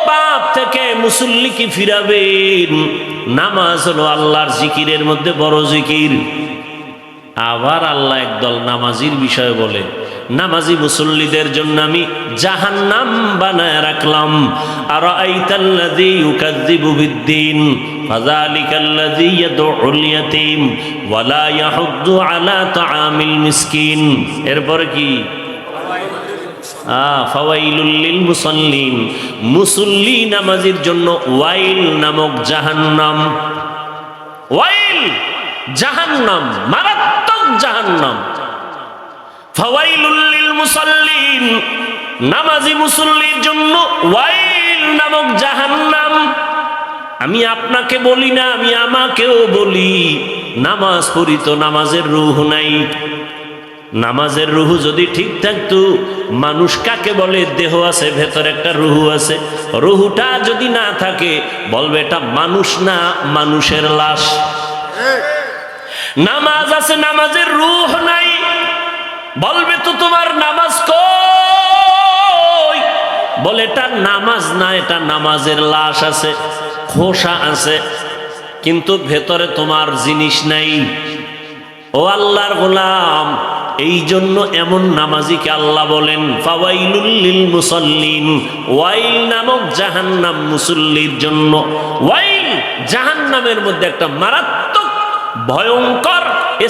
পাপ থেকে মুসল্লিকে ফিরাবেন। নামাজ হলো আল্লাহর জিকিরের মধ্যে বড় জিকির। আবার আল্লাহ একদল নামাজির বিষয় বলে, নামাজি মুসল্লিদের জন্য আমি জাহান্নাম বানায় রাখলাম। আরাআইতাল্লাযী ইউকাযযিবু বিদ্দীন ফাযালিকাল্লাযী ইয়াদউল ইয়াতীম ওয়া লা ইয়াহুদ্দু আলা তাআমিল মিসকিন। এরপর কি? ফাওয়াইলুল লিল মুসাল্লিন, মুসল্লি নামাজির জন্য ওয়াইল নামক জাহান্নাম। ওয়াইল জাহান্নাম, মারাত্মক জাহান্নাম। ফাওয়াইলুল লিল মুসাল্লিন, নামাজি মুসল্লির জন্য ওয়াইল নামক জাহান্নাম। আমি আপনাকে বলি না, আমি আমাকেও বলি, নামাজ পড়ি তো নামাজের রূহ নাই। নামাজের রুহু যদি ঠিক থাকতো, মানুষ কাকে বলে? দেহ আছে, ভেতর একটা রুহু আছে। রুহুটা যদি না থাকে, বলবে এটা মানুষ না, মানুষের লাশ। নামাজ আছে, নামাজের রূহ নাই, বলবে তো তোমার নামাজ কই? বলে এটা নামাজ না, এটা নামাজের লাশ আছে, খোসা আছে, কিন্তু ভেতরে তোমার জিনিস নাই। ও আল্লাহর গোলাম, এই জন্য এমন নামাজিকে আল্লাহ বলেন ফাওয়াইলুল লিল মুসাল্লিন, ওয়াইল নামক জাহান্নাম মুসল্লির জন্য। ওয়াইল জাহান্নামের মধ্যে একটা মারাত্মক ভয়ঙ্কর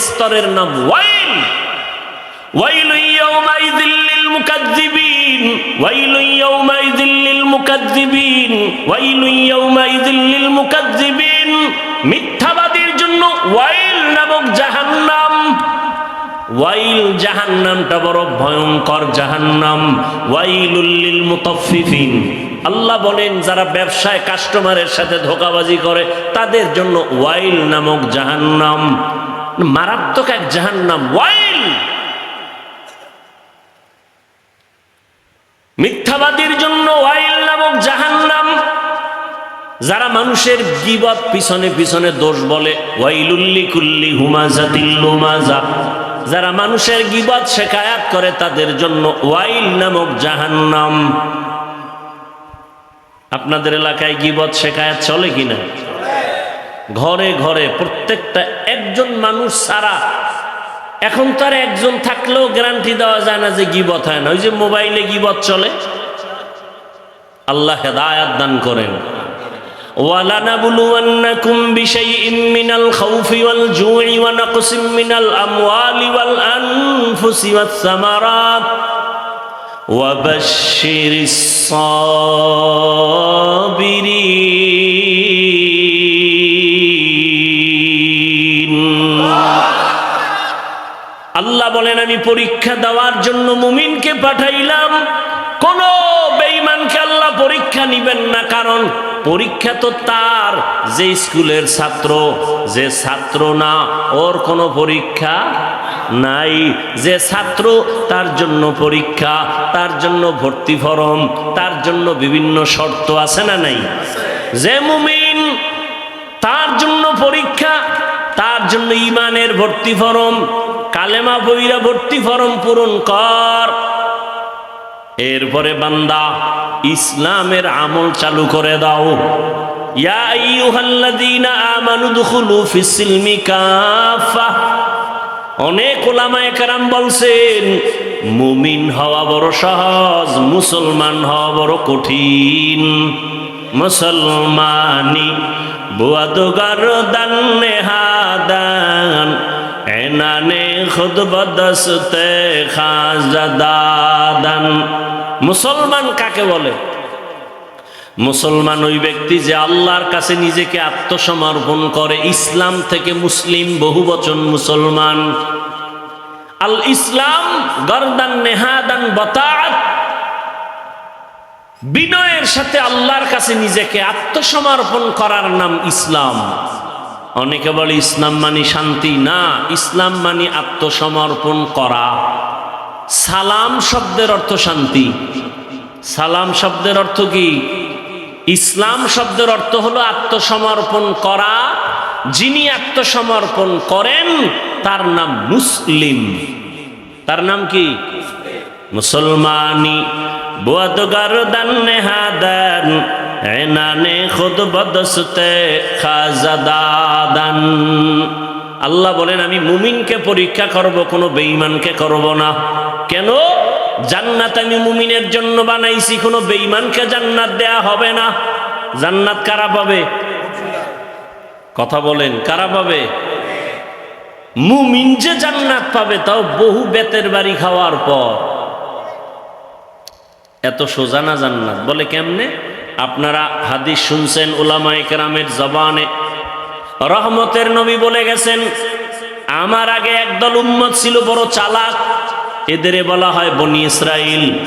স্তরের নাম ওয়াইল। ওয়াইলু ইয়াউমাইযিল লিল মুকাজ্জিবিন, ওয়াইলু ইয়াউমাইযিল লিল মুকাজ্জিবিন, ওয়াইলু ইয়াউমাইযিল লিল মুকাজ্জিবিন। মিথ্যাবাদীর জন্য ওয়াইল নামক জাহান্নাম। ওয়াইল জাহান্নামটা বড় ভয়ঙ্কর জাহান্নাম। ওয়াইলুল লিল মুতাফফিফিন, আল্লাহ বলেন যারা ব্যবসায় কাস্টমারের সাথে ধোঁকাবাজি করে তাদের জন্য ওয়াইল নামক জাহান্নাম, মারাত্মক এক জাহান্নাম ওয়াইল। মিথ্যাবাদীর জন্য ওয়াইল নামক জাহান্নাম। যারা মানুষের গীবত পিছনে পিছনে দোষ বলে, ওয়াইলুল লিকুল্লি হুমাযাতিল লুমাযা, যারা মানুষের গীবত শিকায়াত করে তাদের জন্য ওয়াইল নামক জাহান্নাম। আপনাদের এলাকায় গীবত শিকায়াত চলে কিনা? ঘরে ঘরে প্রত্যেকটা একজন মানুষ ছাড়া, এখন তো আর একজন থাকলেও গ্যারান্টি দেওয়া যায় না যে গীবত হয় না। ওই যে মোবাইলে গীবত চলে। আল্লাহ হেদায়াত দান করেন। وَلَنَبْلُوَنَّكُمْ بِشَيْءٍ مِّنَ الْخَوْفِ وَالْجُوعِ وَنَقْصٍ مِّنَ الْأَمْوَالِ وَالْأَنفُسِ وَالثَّمَرَاتِ وَبَشِّرِ الصَّابِرِينَ। আল্লাহ বলেন আমি পরীক্ষা দেওয়ার জন্য মুমিনকে পাঠাইলাম, কোন বেঈমানকে আল্লাহ পরীক্ষা নিবেন না। কারণ পরীক্ষা তো তার যে স্কুলের ছাত্র, যে ছাত্র না ওর কোনো পরীক্ষা নাই। যে ছাত্র তার জন্য পরীক্ষা, তার জন্য ভর্তি ফরম, তার জন্য বিভিন্ন শর্ত আছে না নাই? যে মুমিন তার জন্য পরীক্ষা, তার জন্য ঈমানের ভর্তি ফরম, কালেমা পয়রা ভর্তি ফরম পূরণ কর। এরপরে বান্দা ইসলামের আমল চালু করে দাও। ইয়া আইয়ুহাল্লাযীনা আমানু দুখুলু ফিস-সিলমি কাফা। অনেক উলামায়ে কেরাম বলছেন মুমিন হওয়া বড় সহজ, মুসলমান হওয়া বড় কঠিন। মুসলমানি বুয়াদগার দান নেহাদান এনানে খুদ বদস্তে খাজাদাদান। মুসলমান কাকে বলে? মুসলমান ওই ব্যক্তি যে আল্লাহর কাছে নিজেকে আত্মসমর্পণ করে। ইসলাম থেকে মুসলিম বহুবচন মুসলমান। আল ইসলাম গরদান নেহাদান বাতাআত, বিনয়ের সাথে আল্লাহর কাছে নিজেকে আত্মসমর্পণ করার নাম ইসলাম। অনেকে বলে ইসলাম মানে শান্তি। না, ইসলাম মানে আত্মসমর্পণ করা। সালাম শব্দের অর্থ শান্তি। সালাম শব্দের অর্থ কি? ইসলাম শব্দের অর্থ হলো আত্মসমর্পণ করা। যিনি আত্মসমর্পণ করেন তার নাম মুসলিম। তার নাম কি? মুসলমানি বুয়াদগার দান নেহাদান এনানে খুদ বদস্তে খাজাদাদান। আল্লাহ বলেন আমি মুমিনকে পরীক্ষা করব, কোনো বেঈমানকে করব না। কেন? জান্নাত আমি মুমিনের জন্য বানাইছি, কোনো বেঈমানকে জান্নাত দেয়া হবে না। জান্নাত কারা পাবে? কথা বলেন, কারা পাবে? মুমিন যে জান্নাত পাবে তাও বহু বেতের বাড়ি খাওয়ার পর। এত সোজা না জান্নাত। বলে কেমনে? আপনারা হাদিস শুনছেন উলামায়ে কেরামের জবানে। রহমতের নবী বলে গেছেন আমার আগে একদল উম্মত ছিল বড় চালাক, এদের বলা হয় বনি ইসরাইল।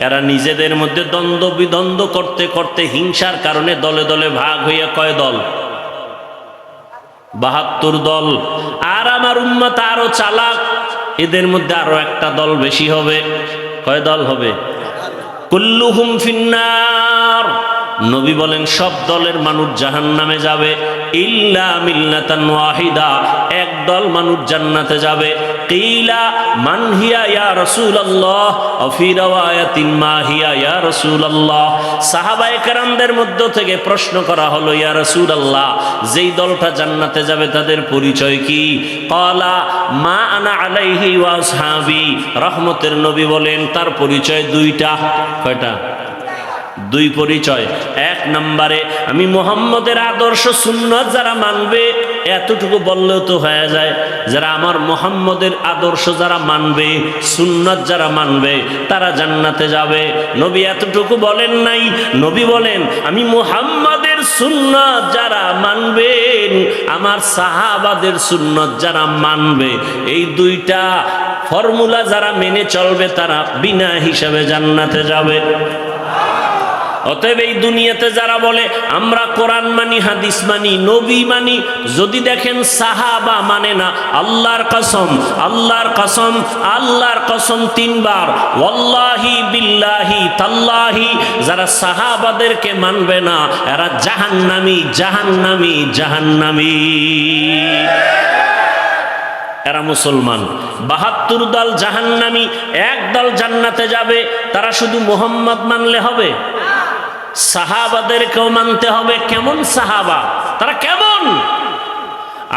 এরা নিজেদের মধ্যে দ্বন্দ্ব বিদ্বন্দ্ব করতে করতে হিংসার কারণে দলে দলে ভাগ হইয়া কয় দল? ৭২ দল। আর আমার উম্মত আরো চালাক, এদের মধ্যে আরো একটা দল বেশি হবে। কয় দল হবে? কুল্লুহুম ফিন্নার। নবী বলেন সব দলের মানুষ জাহান্নামে যাবে, ইল্লা মিল্লাতান ওয়াহিদা, এক দল মানুষ জান্নাতে যাবে। কিলা মান হিয়া ইয়া রাসূলুল্লাহ, ফি রাওয়ায়াতিন মা হিয়া ইয়া রাসূলুল্লাহ। সাহাবায়ে কেরামদের মধ্য থেকে প্রশ্ন করা হলো ইয়া রাসূলুল্লাহ, যেই দলটা জান্নাতে যাবে তাদের পরিচয় কি? ক্বালা মা আনা আলাইহি ওয়া আসহাবি। রহমতের নবী বলেন তার পরিচয় দুইটা। কয়টা? দুই পরিচয়। এক নম্বরে আমি মুহাম্মদের আদর্শ সুন্নাত যারা মানবে, এতটুকু বললেও তো হয়ে যায়, যারা আমার মুহাম্মদের আদর্শ যারা মানবে, সুন্নাত যারা মানবে তারা জান্নাতে যাবে। নবী এতটুকু বলেন নাই। নবী বলেন আমি মুহাম্মদের সুন্নাত যারা মানবেন, আমার সাহাবাদের সুন্নাত যারা মানবে, এই দুইটা ফর্মুলা যারা মেনে চলবে তারা বিনা হিসাবে জান্নাতে যাবে। অতএব এই দুনিয়াতে যারা বলে আমরা কোরআন মানি, হাদিস মানি, নবী মানি, যদি দেখেন সাহাবা মানে না, আল্লাহর কসম, আল্লাহর কসম, আল্লাহর কসম 3 বার, ওয়াল্লাহি বিল্লাহি তাল্লাহি, যারা সাহাবাদেরকে মানবে না এরা জাহান্নামী, জাহান্নামী, জাহান্নামী। এরা মুসলমান। 72 দল জাহান্নামী, 1 দল জান্নাতে যাবে। তারা শুধু মুহাম্মদ মানলে হবে? সাহাবাদেরকেও মানতে হবে। কেমন সাহাবা? তারা কেমন?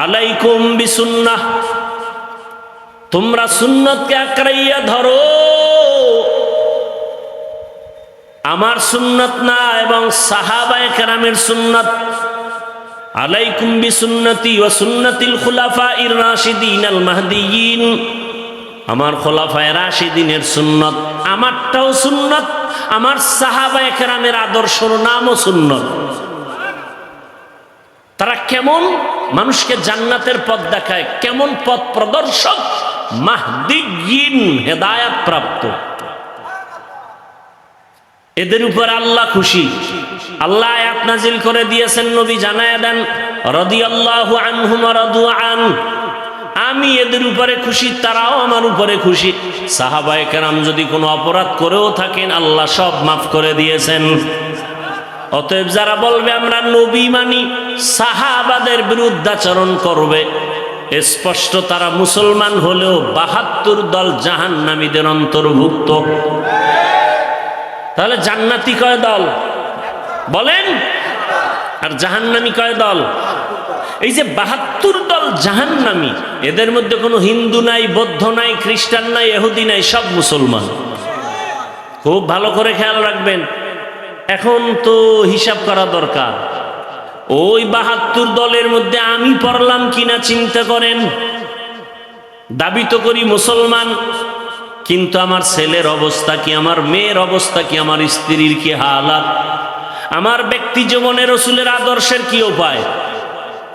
আলাইকুম বিসুন্নাহ, তোমরা সুন্নতকে আঁকড়াইয়া ধরো। আমার সুন্নত না, এবং সাহাবায়ে কেরামের সুন্নত। আলাইকুম বিসুন্নতি ওয়া সুন্নাতিল খুলাফাইর রাশিদিনাল মাহদিয়িন, আমার খোলাফায়ে রাশিদিনের সুন্নত, আমারটাও সুন্নত, আমার সাহাবায়ে কেরামের আদর্শর নামও সুন্নত। তারা কেমন? মানুষকে জান্নাতের পথ দেখায়। কেমন পথ প্রদর্শক? মাহদিয়িন, হেদায়েত প্রাপ্ত। এদের উপর আল্লাহ খুশি। আল্লাহ আয়াত নাজিল করে দিয়েছেন, নবী জানায়া দেন, রাদিয়াল্লাহু আনহুম ওয়া রাদু আন, আমি এদের উপরে খুশি, তারাও আমার উপরে খুশি। সাহাবায়ে কেরাম যদি কোনো অপরাধ করেও থাকেন আল্লাহ সব মাফ করে দিয়েছেন। অতএব যারা বলবে আমরা নবী মানি, সাহাবাদের বিরুদ্ধাচরণ করবে, স্পষ্ট তারা মুসলমান হলেও 72 দল জাহান্নামীদের অন্তর্ভুক্ত। তাহলে জান্নাতি কয় দল বলেন, আর জাহান্নামী কয় দল? এই যে 72 দল জাহান্নামী, এদের মধ্যে কোনো হিন্দু নাই, বৌদ্ধ নাই, খ্রিস্টান নাই, ইহুদি নাই, সব মুসলমান। খুব ভালো করে খেয়াল রাখবেন। এখন তো হিসাব করা দরকার, ওই 72 দলের মধ্যে আমি পড়লাম কিনা চিন্তা করেন। দাবি তো করি মুসলমান, কিন্তু আমার ছেলের অবস্থা কি, আমার মেয়ের অবস্থা কি, আমার স্ত্রীর কি হালাত, আমার ব্যক্তি জীবনে রসুলের আদর্শের কি উপায়,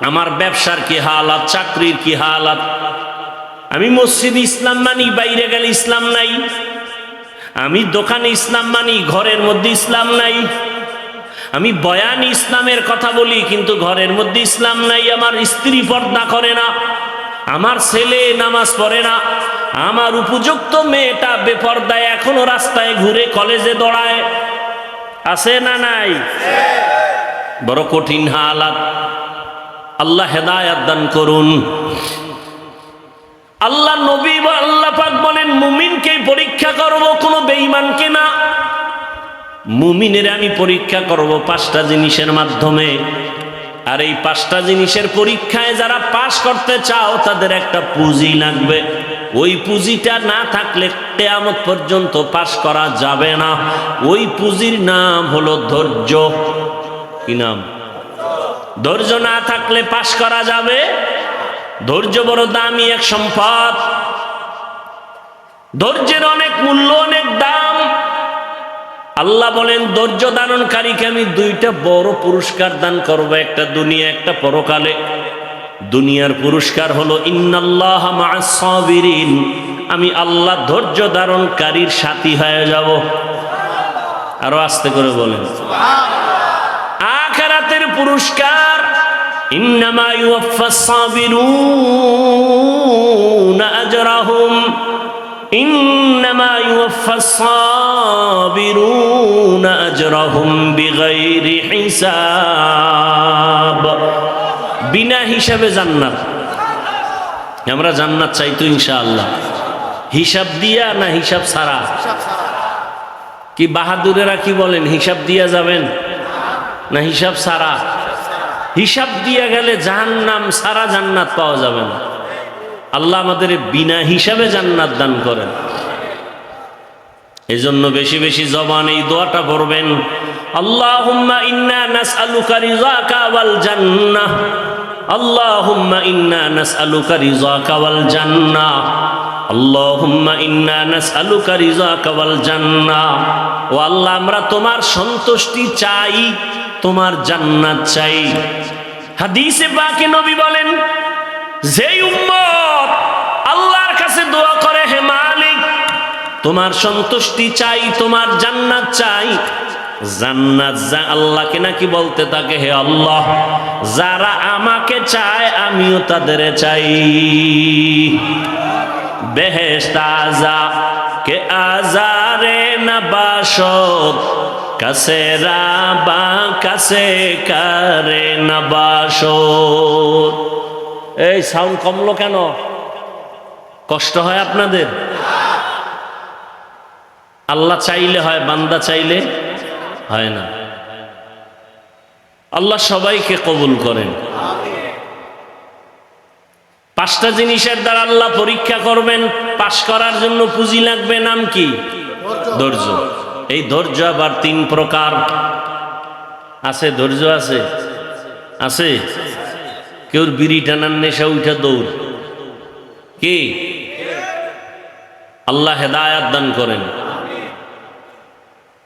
আমার ব্যবসার কি হালাত, চাকরির কি হালাত। আমি মসজিদে ইসলাম মানি, বাইরে গেলে ইসলাম নাই। আমি দোকানে ইসলাম মানি, ঘরের মধ্যে ইসলাম নাই। আমি বয়ান ইসলামের কথা বলি, কিন্তু ঘরের মধ্যে ইসলাম নাই। আমার স্ত্রী পর্দা করে না, আমার ছেলে নামাজ পড়ে না, আমার উপযুক্ত মেয়েটা বেপর্দায় এখনো রাস্তায় ঘুরে, কলেজে দৌড়ায়। আছে না নাই? বড় কঠিন হালাত। আল্লাহ হেদায়েত দান করুন। আল্লাহ নবী বা আল্লাহ পাক বলেন, মুমিনকেই পরীক্ষা করব, কোনো বেঈমানকে না। মুমিনের আমি পরীক্ষা করব 5টা জিনিসের মাধ্যমে। আর এই 5টা জিনিসের পরীক্ষায় যারা পাশ করতে চাও তাদের একটা পুঁজি লাগবে। ওই পুঁজিটা না থাকলে কিয়ামত পর্যন্ত পাশ করা যাবে না। ওই পুঁজির নাম হলো ধৈর্য। কি নাম? ধৈর্য না থাকলে পাশ করা যাবে? ধৈর্য বড় দামি এক সম্পদ। ধৈর্যের অনেক মূল্য, অনেক দাম। আল্লাহ বলেন, ধৈর্য ধারণকারীকে আমি 2টা বড় পুরস্কার দান করব, একটা দুনিয়া, একটা পরকালে। দুনিয়ার পুরস্কার হলো ইন্নাল্লাহা মা'আস সাবিরিন, আমি আল্লাহ ধৈর্য ধারণকারীর সাথী হয়ে যাব। আরো আস্তে করে বলেন। আখিরাতের পুরস্কার, ইন্নামা ইউওয়াফাস সাবিরুনা আজরাহুম, ইন্নামা ইউওয়াফাস সাবিরুনা আজরাহুম বিগাইরি হিসাব। বিনা হিসাবে জান্নাত। আমরা জান্নাত চাই তো ইনশাআল্লাহ। হিসাব দিয়া না হিসাব ছাড়া? কি বাহাদুরেরা কি বলেন, হিসাব দিয়া যাবেন না হিসাব ছাড়া? হিসাব দিয়া গেলে জাহান্নাম, সারা জান্নাত পাওয়া যাবে না। আল্লাহ আমাদের বিনা হিসাবে জান্নাত দান করেন। এজন্য বেশি বেশি জবানে এই দোয়াটা পড়বেন, আল্লাহুম্মা ইন্না নাসআলুকা রিযাকা ওয়াল জান্নাহ, আল্লাহুম্মা ইন্না নাসআলুকা রিযাকা ওয়াল জান্নাহ, আল্লাহুম্মা ইন্না নাসআলুকা রিযাকা ওয়াল জান্নাহ। ও আল্লাহ, আমরা তোমার সন্তুষ্টি চাই, তোমার জান্নাত চাই। হাদিসে পাকে নবী বলেন, যেই উম্মত আল্লাহর কাছে দোয়া করে, হে মালিক তোমার সন্তুষ্টি চাই, তোমার জান্নাত চাই, জান্নাত আল্লাহকে নাকি বলতে থাকে, হে আল্লাহ, যারা আমাকে চায় আমিও তাদের চাই। বেহেশত আযা কে আজারে নবাসত, কাছে রাবা কাছে করে নবাসত। এই সাউন্ড কমলো কেন? কষ্ট হয় আপনাদের? আল্লাহ চাইলে হয়, বান্দা চাইলে হয় না। আল্লাহ সবাইকে কবুল করেন। পাঁচটা জিনিসের দ্বারা আল্লাহ পরীক্ষা করবেন, পাশ করার জন্য পুঁজি লাগবে। নাম কি? ধৈর্য। এই ধৈর্য আবার তিন প্রকার আছে। ধৈর্য আছে আছে কেউ বিড়ি টানার নেশা উঠা দৌড়। কি? আল্লাহ হেদায়াত দান করেন।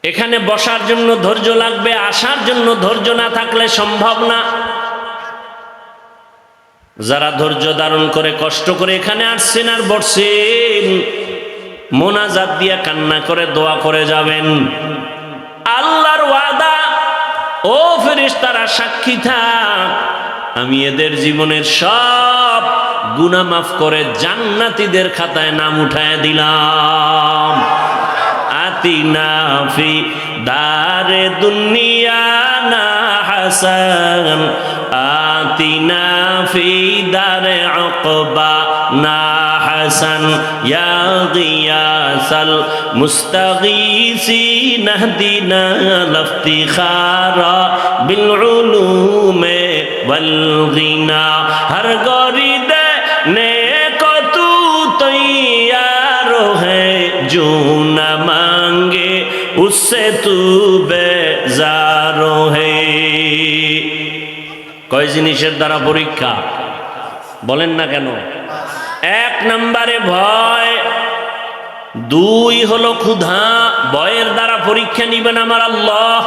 এখানে বসার জন্য ধৈর্য লাগবে, আসার জন্য ধৈর্য না থাকলে সম্ভব না। যারা ধৈর্য ধারণ করে কষ্ট করে এখানে আসছেন আর বসছেন, মোনাজাত দিয়া কান্না করে দোয়া করে যাবেন। আল্লাহর ওয়াদা, ও ফেরেশতারা সাক্ষী থাক, আমি এদের জীবনের সব গুনাহ মাফ করে জান্নাতীদের খাতায় নাম উঠায় দিলাম। আতিনা ফি দারে দুনিয়া না হাসান, আতিনা ফি দারে উকবা না হাসান, ইয়া গিয়াসাল মুস্তাগীসিন ইহদিনা লিফতিখারা বিল উলুমে ওয়াল গিনা। হর গরিদে নেক তু তৈয়ার হে, जो न मांगे उससे तू बेजार है। কয় জিনিসের দ্বারা পরীক্ষা বলেন না কেন? এক নম্বরে ভয়, দুই হলো ক্ষুধা। ভয়ের দ্বারা পরীক্ষা নিবেন আমার আল্লাহ,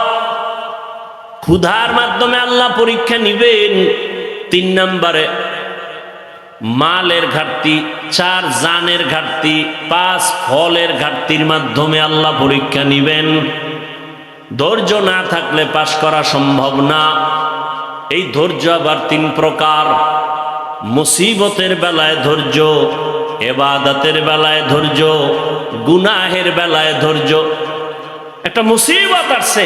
ক্ষুধার মাধ্যমে আল্লাহ পরীক্ষা নিবেন। তিন নম্বরে মালের ঘাটতি, চার জানের ঘাটতি, পাঁচ ফলের ঘাটতির মাধ্যমে আল্লাহ পরীক্ষা নিবেন। ধৈর্য না থাকলে পাশ করা সম্ভব না। এই ধৈর্য আবার তিন প্রকার। মুসিবতের বেলায় ধৈর্য, ইবাদতের বেলায় ধৈর্য, গুনাহের বেলায় ধৈর্য। একটা মুসিবত আসছে,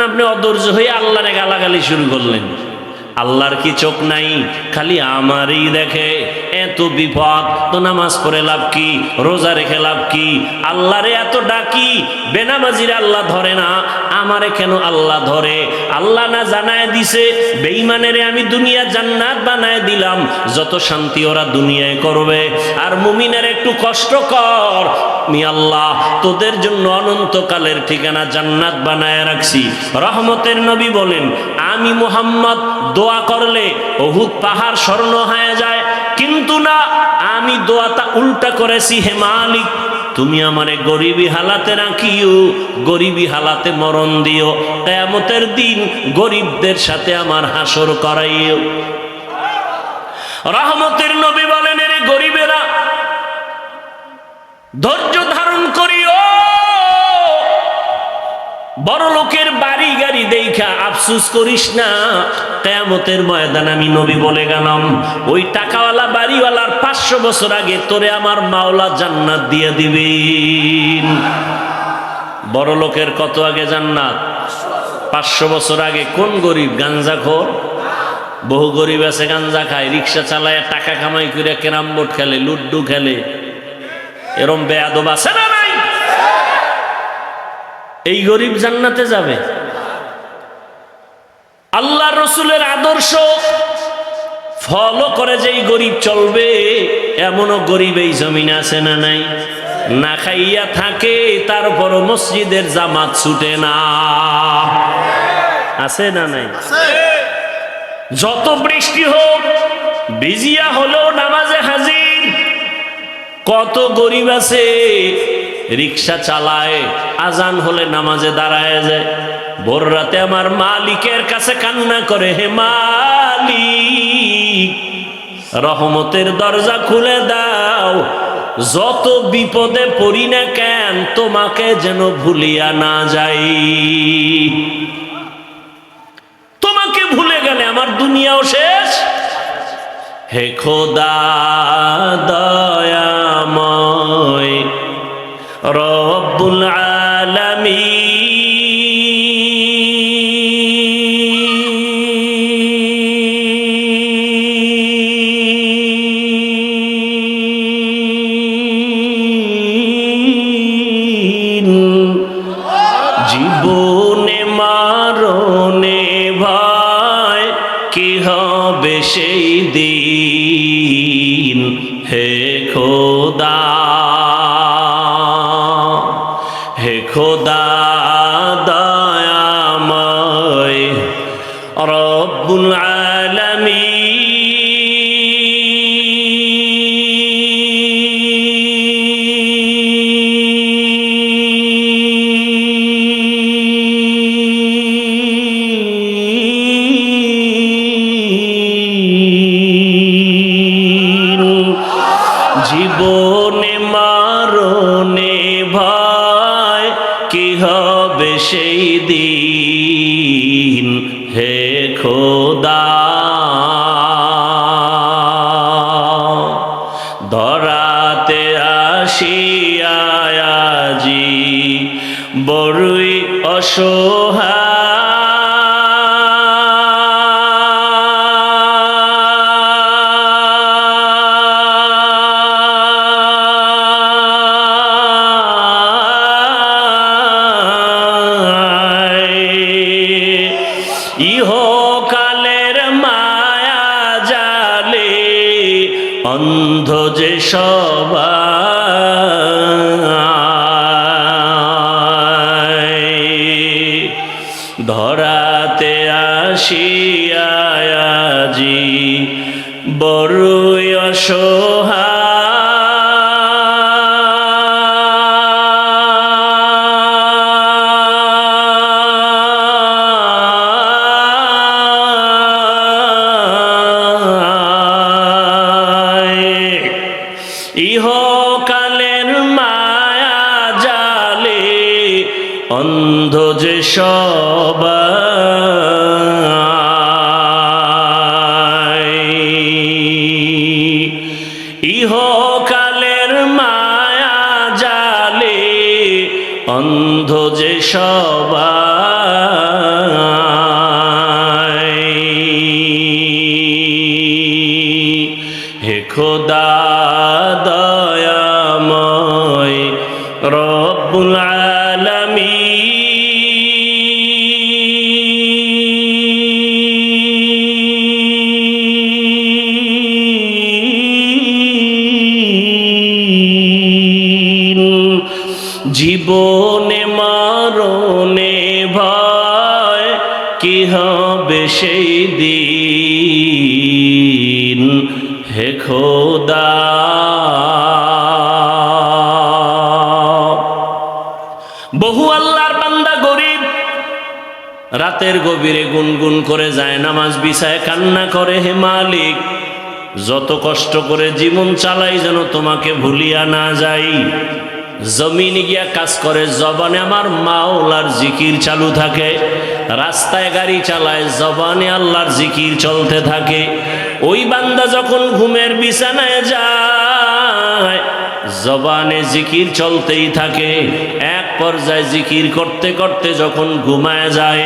আপনি অধৈর্য হয়ে আল্লাহরে গালাগালি শুরু করলেন। আল্লাহর কি চোখ নাই? খালি আমারই দেখে। এত বিপদ তো নামাজ পড়ে লাভ কি, রোজা রেখে লাভ কি? আল্লাহরে এত ডাকি, বেনামাজির আল্লাহ ধরে না, আমারে কেন আল্লাহ ধরে? আল্লাহ না জানায় দিছে বেঈমানেরে আমি দুনিয়া জান্নাত বানায় দিলাম, যত শান্তি ওরা দুনিয়ায় করবে। আর মুমিনের একটু কষ্ট কর, আমি আল্লাহ তোদের জন্য অনন্তকালের ঠিকানা জান্নাত বানায় রাখছি। রহমতের নবী বলেন, আমি মুহাম্মদ দোয়া করলে উহুদ পাহাড় স্বর্ণ হয়ে যায়, কিন্তু না, আমি দোয়াটা উল্টা করেছি। হে মালিক, তুমি আমারে গরিবী হালাতে রাখিও, গরিবী হালাতে মরণ দিও, কিয়ামতের দিন গরিবদের সাথে আমার হাসর করাইও। রহমতের নবী বলেন, এরে গরিবেরা ধৈর্য ধারণ করিও। বড় লোকের বাড়ি গাড়ি দেখা আফসোস করিস না, কিয়ামতের ময়দান আমি নবী বলে গেলাম, ওই টাকাওয়ালা বাড়িওয়ালার 500 বছর আগে তোরে আমার মাওলা জান্নাত দিয়ে দিবেন। বড় লোকের কত আগে জান্নাত? 500 বছর আগে। কোন গরিব? গাঞ্জাখোর। বহু গরিব আছে গাঞ্জা খায়, রিক্সা চালায়, টাকা কামাই করে ক্যারাম বোর্ড খেলে, লুড্ডু খেলে। এরম বেয়াদব আছে না নাই? এই গরিব জান্নাতে যাবে? আল্লাহ রসুলের আদর্শ ফলো করে যেই গরিব চলবে, এমনও গরিব এই জমিনে আছে না নাই? না খাইয়া থাকে, তারপরও মসজিদের জামাত ছুটে না, আছে না নাই? যত বৃষ্টি হোক ভিজিয়া হলেও নামাজে হাজির। কত গরিব আছে রিক্সা চালায়, আজান হলে নামাজে দাঁড়ায় যায়, ভোর রাতে আমার মালিকের কাছে কান্না করে, হে মালিক রহমতের দরজা খুলে দাও, যত বিপদে পড়ি না কেন তোমাকে যেন ভুলিয়া না যাই। তোমাকে ভুলে গেলে আমার দুনিয়াও শেষ। হে খোদা দয়াময় রব্বুল আলামিন, জীবনে মারণে ভয় কি হবে সেই দিন। হে খোদা, হে খোদা দয়াময় রব্বুল আলামিন, জীবনে মারণে ভয় কি হবে সেই দিন। হে খোদা, ধরাতে আসিয়া আজি বড়ই অসহায়, ইহকালের মায়া জালে অন্ধ যে সবাই, ধরাতে আসিয়া আজি বড়ই অসহায়, ইহকালের মায়া জালে অন্ধ যে সবাই, ইহকালের মায়া জালে অন্ধ যে সবাই। হে খোদা দয়াময় রব্বুল আলামিন, জীবনে মরণে ভয় কি হবে সেই দিন। হে খোদা, বহু আল্লাহর বান্দা গরিব রাতের গভীরে গুনগুন করে যায় নামাজ বিছায় কান্না করে, হে মালিক যত কষ্ট করে জীবন চালাই যেন তোমাকে ভুলিয়া না যাই। জমিনে গিয়া কাজ করে, জবানে আমার মাওলার জিকির চালু থাকে, রাস্তায় গাড়ি চালায়, জবানে আল্লাহর জিকির চলতে থাকে। ওই বান্দা যখন ঘুমের বিছানায় যায় জবানে জিকির চলতেই থাকে। এক পর্যায়ে জিকির করতে করতে যখন ঘুমায় যায়,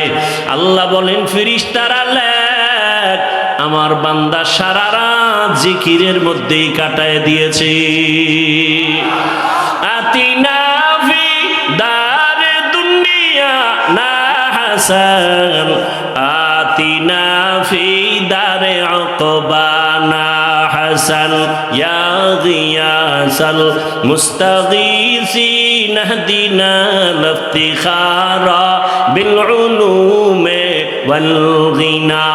আল্লাহ বলেন ফেরেশতারা লেখ, আমার বান্দা সারা রাত জিকিরের মধ্যেই কাটায় দিয়েছে। আতিনা ফি দারে দুনিয়া না হাসান, আতিনা ফি দারে উকবা না হাসান, ইয়া গিয়াসাল মুস্তাগীসিন ইহদিনা লিফতিখারা বিল উলুমে ওয়াল গিনা।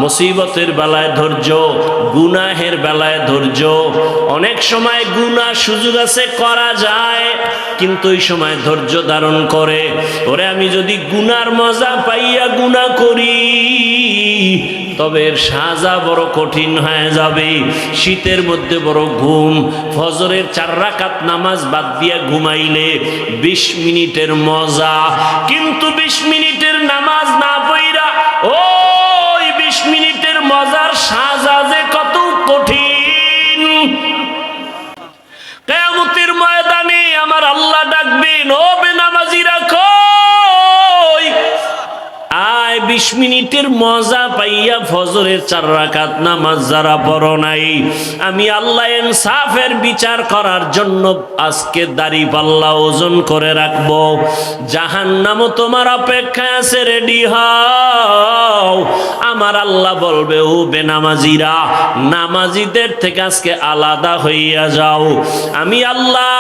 মুসিবতের বেলায় ধৈর্য, গুনাহের বেলায় ধৈর্য। অনেক সময় গুনাহ সুযোগ আছে করা যায়, কিন্তু এই সময় ধৈর্য ধারণ করে, ওরে আমি যদি গুনার মজা পাইয়া গুনাহ করি তবে এর সাজা বড় কঠিন হয়ে যাবে। শীতের মধ্যে বড় ঘুম, ফজরের 4 রাকাত নামাজ বাদ দিয়ে ঘুমাইলে 20 মিনিটের মজা, কিন্তু 20 মিনিটের নামাজ না পড়া ওই 20 মিনিটের মজার সাজা যে কত কঠিন। কিয়ামতের ময়দানে আমার আল্লাহ ডাকবেন, ও বেনামাজিরা কই? আয় 20 মিনিটের মজা পাইয়া ফজরের 4 রাকাত নামাজ যারা পড়ো নাই, আমি আল্লাহ ইনসাফের বিচার করার জন্য আজকে দাড়ি পাল্লা ওজন করে রাখবো। জাহান্নামও তোমার অপেক্ষায় আছে, রেডি হও। আমার আল্লাহ বলবে, ও বেনামাজিরা, নামাজিদের থেকে আজকে আলাদা হইয়া যাও। আমি আল্লাহ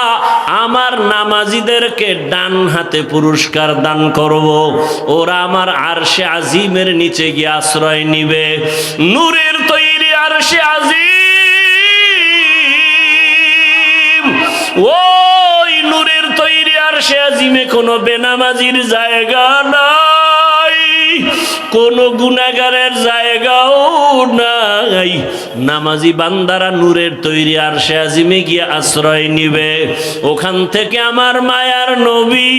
আমার নামাজিদেরকে ডান হাতে পুরস্কার দান করব। ওরা আমার আরশে আজিমের নিচে গিয়ে আশ্রয় নিবে। নূরের তৈরি আরশে আজিম, ওই নূরের তৈরি আরশে আজিমে কোনো বেনামাজির জায়গা নাই, কোন গুনাহগারের জায়গাও নাই। নামাজি বান্দারা নূরের তৈরি আরশে আজিমে গিয়ে আশ্রয় নিবে। ওখান থেকে আমার মায়ার নবী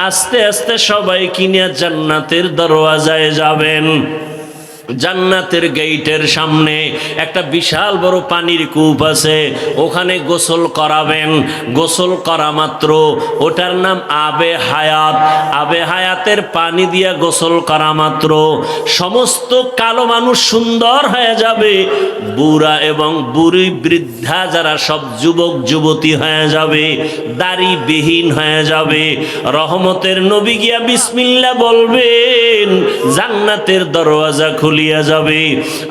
আস্তে আস্তে সবাই কিনিয়া জান্নাতের দরওয়াজায় যাবেন। জান্নাতের গেটের সামনে একটা বিশাল বড় পানির কূপ আছে, ওখানে গোসল করাবেন। গোসল করা মাত্র ওটার নাম আবে হায়াত। আবে হায়াতের পানি দিয়া গোসল করা মাত্র সমস্ত কালো মানুষ সুন্দর হয়ে যাবে, বুড়া এবং বুড়ি বৃদ্ধা যারা সব যুবক যুবতী হয়ে যাবে, দাড়িবিহীন হয়ে যাবে। রহমতের নবী গিয়া বিসমিল্লাহ বলবেন, জান্নাতের দরওয়াজা খুলে যাবে।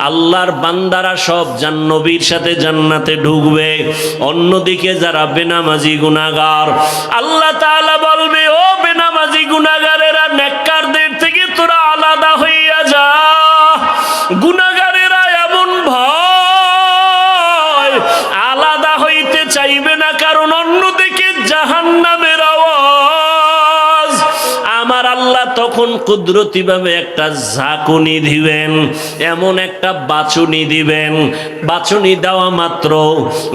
আল্লাহর বান্দারা সব নবীর সাথে জান্নাতে ঢুকবে। অন্যদিকে যারা বেনামাজি গুনাহগার, আল্লাহ তাআলা বলবে, ও বেনামাজি গুনাহগারেরা, নেককারদের থেকে তোরা আলাদা হইয়া যা। গুনাহগারেরা এমন ভয় আলাদা হইতে চাইবে না, কারণ অন্যদিকে জাহান্নামের আওয়াজ। আমার আল্লাহ তখন কুদরতি ভাবে একটা ঝাঁকুনি দিবেন, এমন একটা বাছুনি দিবেন। বাছুনি দেওয়া মাত্র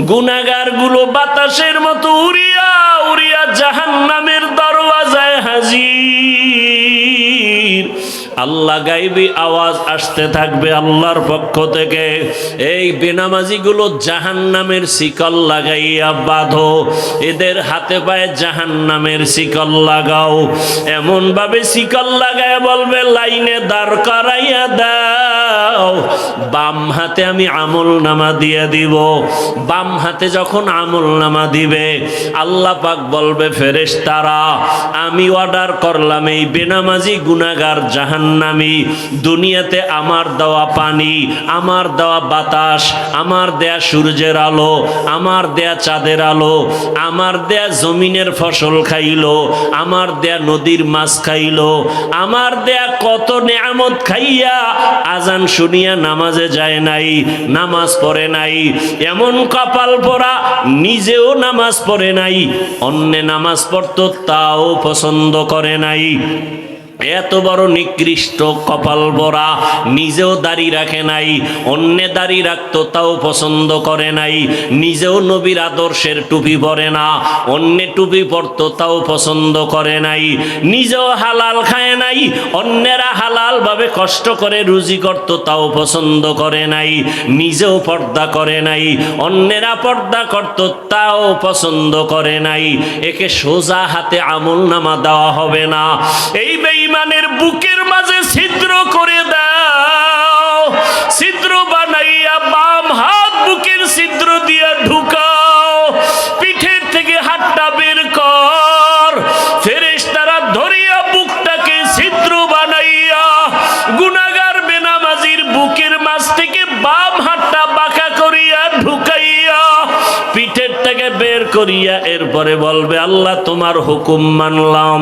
গুনাহগার গুলো বাতাসের মতো উড়িয়া উড়িয়া জাহান্নামের দরওয়াজায় হাজির। আল্লাহ গাইবি আওয়াজ আসতে থাকবে আল্লাহর পক্ষ থেকে, এই বেনামাজি গুলো জাহান্নামের শিকল লাগাইয়া বাঁধো, এদের হাতে পায়ে জাহান্নামের শিকল লাগাও। এমন ভাবে শিকল লাগায় বলবে, লাইনে দাঁড় করাইয়া দাও। বাম হাতে আমি আমল নামা দিয়ে দিব। বাম হাতে যখন আমল নামা দিবে, আল্লাহ পাক বলবে, ফেরেশতারা, আমি অর্ডার করলাম এই বেনামাজি গুনাহগার জাহান্নামী দুনিয়াতে আমার দেওয়া পানি, আমার দেওয়া বাতাস, আমার দেয়া সূর্যের আলো, আমার দেয়া চাঁদের আলো, আমার দেয়া জমিনের ফসল খাইলো, আমার দেয়া নদীর মাছ খাইলো, আমার দেয়া কত নেয়ামত খাইয়া আজান শুনিয়া নামাজে যায় নাই, নামাজ পড়ে নাই। এমন কপাল পরা, নিজেও নামাজ পড়ে নাই, অন্য নামাজ পড়তো তাও পছন্দ করে নাই। এত বড় নিকৃষ্ট কপাল বরা, নিজেও দাড়ি রাখে নাই, অন্যে দাড়ি রাখতো তাও পছন্দ করে নাই, নিজেও নবীর আদর্শের টুপি পরে না, অন্যে টুপি পরতো তাও পছন্দ করে নাই, নিজেও হালাল খায় নাই, অন্যেরা হালাল ভাবে কষ্ট করে রুজি করতো তাও পছন্দ করে নাই, নিজেও পর্দা করে নাই, অন্যেরা পর্দা করতো তাও পছন্দ করে নাই। একে সোজা হাতে আমল নামা দেওয়া হবে না। এই বেঈমানের বুকের মাঝে ছিদ্র করে দাও, ছিদ্র বানাইয়া বাম হাত বুকের ছিদ্র দিয়া ঢুকাও, পিঠের থেকে হাতটা বের কর, ফেরেশতারা ধরিয়া বুকটাকে ছিদ্র বানাইয়া গুনাহগার বেনামাজির বুকের মাঝ থেকে বাম হাতটা বাঁকা করিয়া ঢুকাইয়া পিঠের থেকে বের করিয়া এরপরে বলবে, আল্লাহ তোমার হুকুম মানলাম।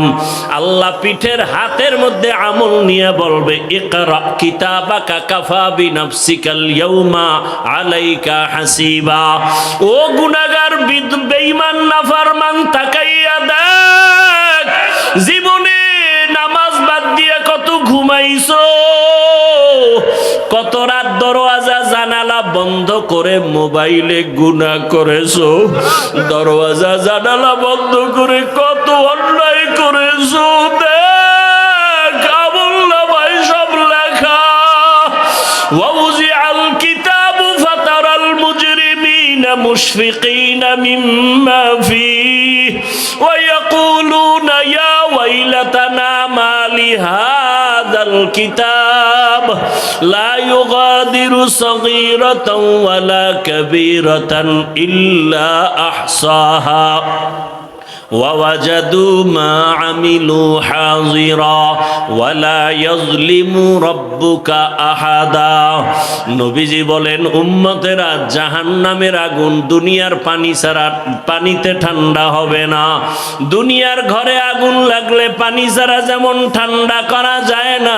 আল্লাহ পিঠের হাতের মধ্যে আমল নিয়ে বলবে, ইকরা কিতাবাকা কাফা বিনাফসিকাল ইয়াউমা আলাইকা হাসিবা। ও গুনাহগার বেঈমান নাফরমান, তাকাইয়া দেখ, জীবনে নামাজ বাদ দিয়ে কত ঘুমাইছো, কত রাত দরওয়াজা জানালা বন্ধ করে মোবাইলে গুনাহ করেছো, দরওয়াজা জানালা বন্ধ করে কত অন্যায় করেছো। দেখ আমলনামায় সব লেখা। ওয়াউজিআল কিতাবু ফাতারাল মুজরিমিনা মুশফিকিনা মিম্মা ফীহি ওয়া ইয়াকুলুনা ইয়া ওয়াইলাতানা মা লিহাযাল কিতাব লা ইউগাদিরু সগীরাতান ওয়ালা কাবীরাতান ইল্লা আহসাহা ووجدوا ما عملوا حاضرا ولا يظلم ربك أحدا। নবীজি বলেন উম্মতেরা জাহান্নামের আগুন দুনিয়ার পানি ছাড়া পানিতে ঠান্ডা হবে না। দুনিয়ার ঘরে আগুন লাগলে পানি ছাড়া যেমন ঠান্ডা করা যায় না,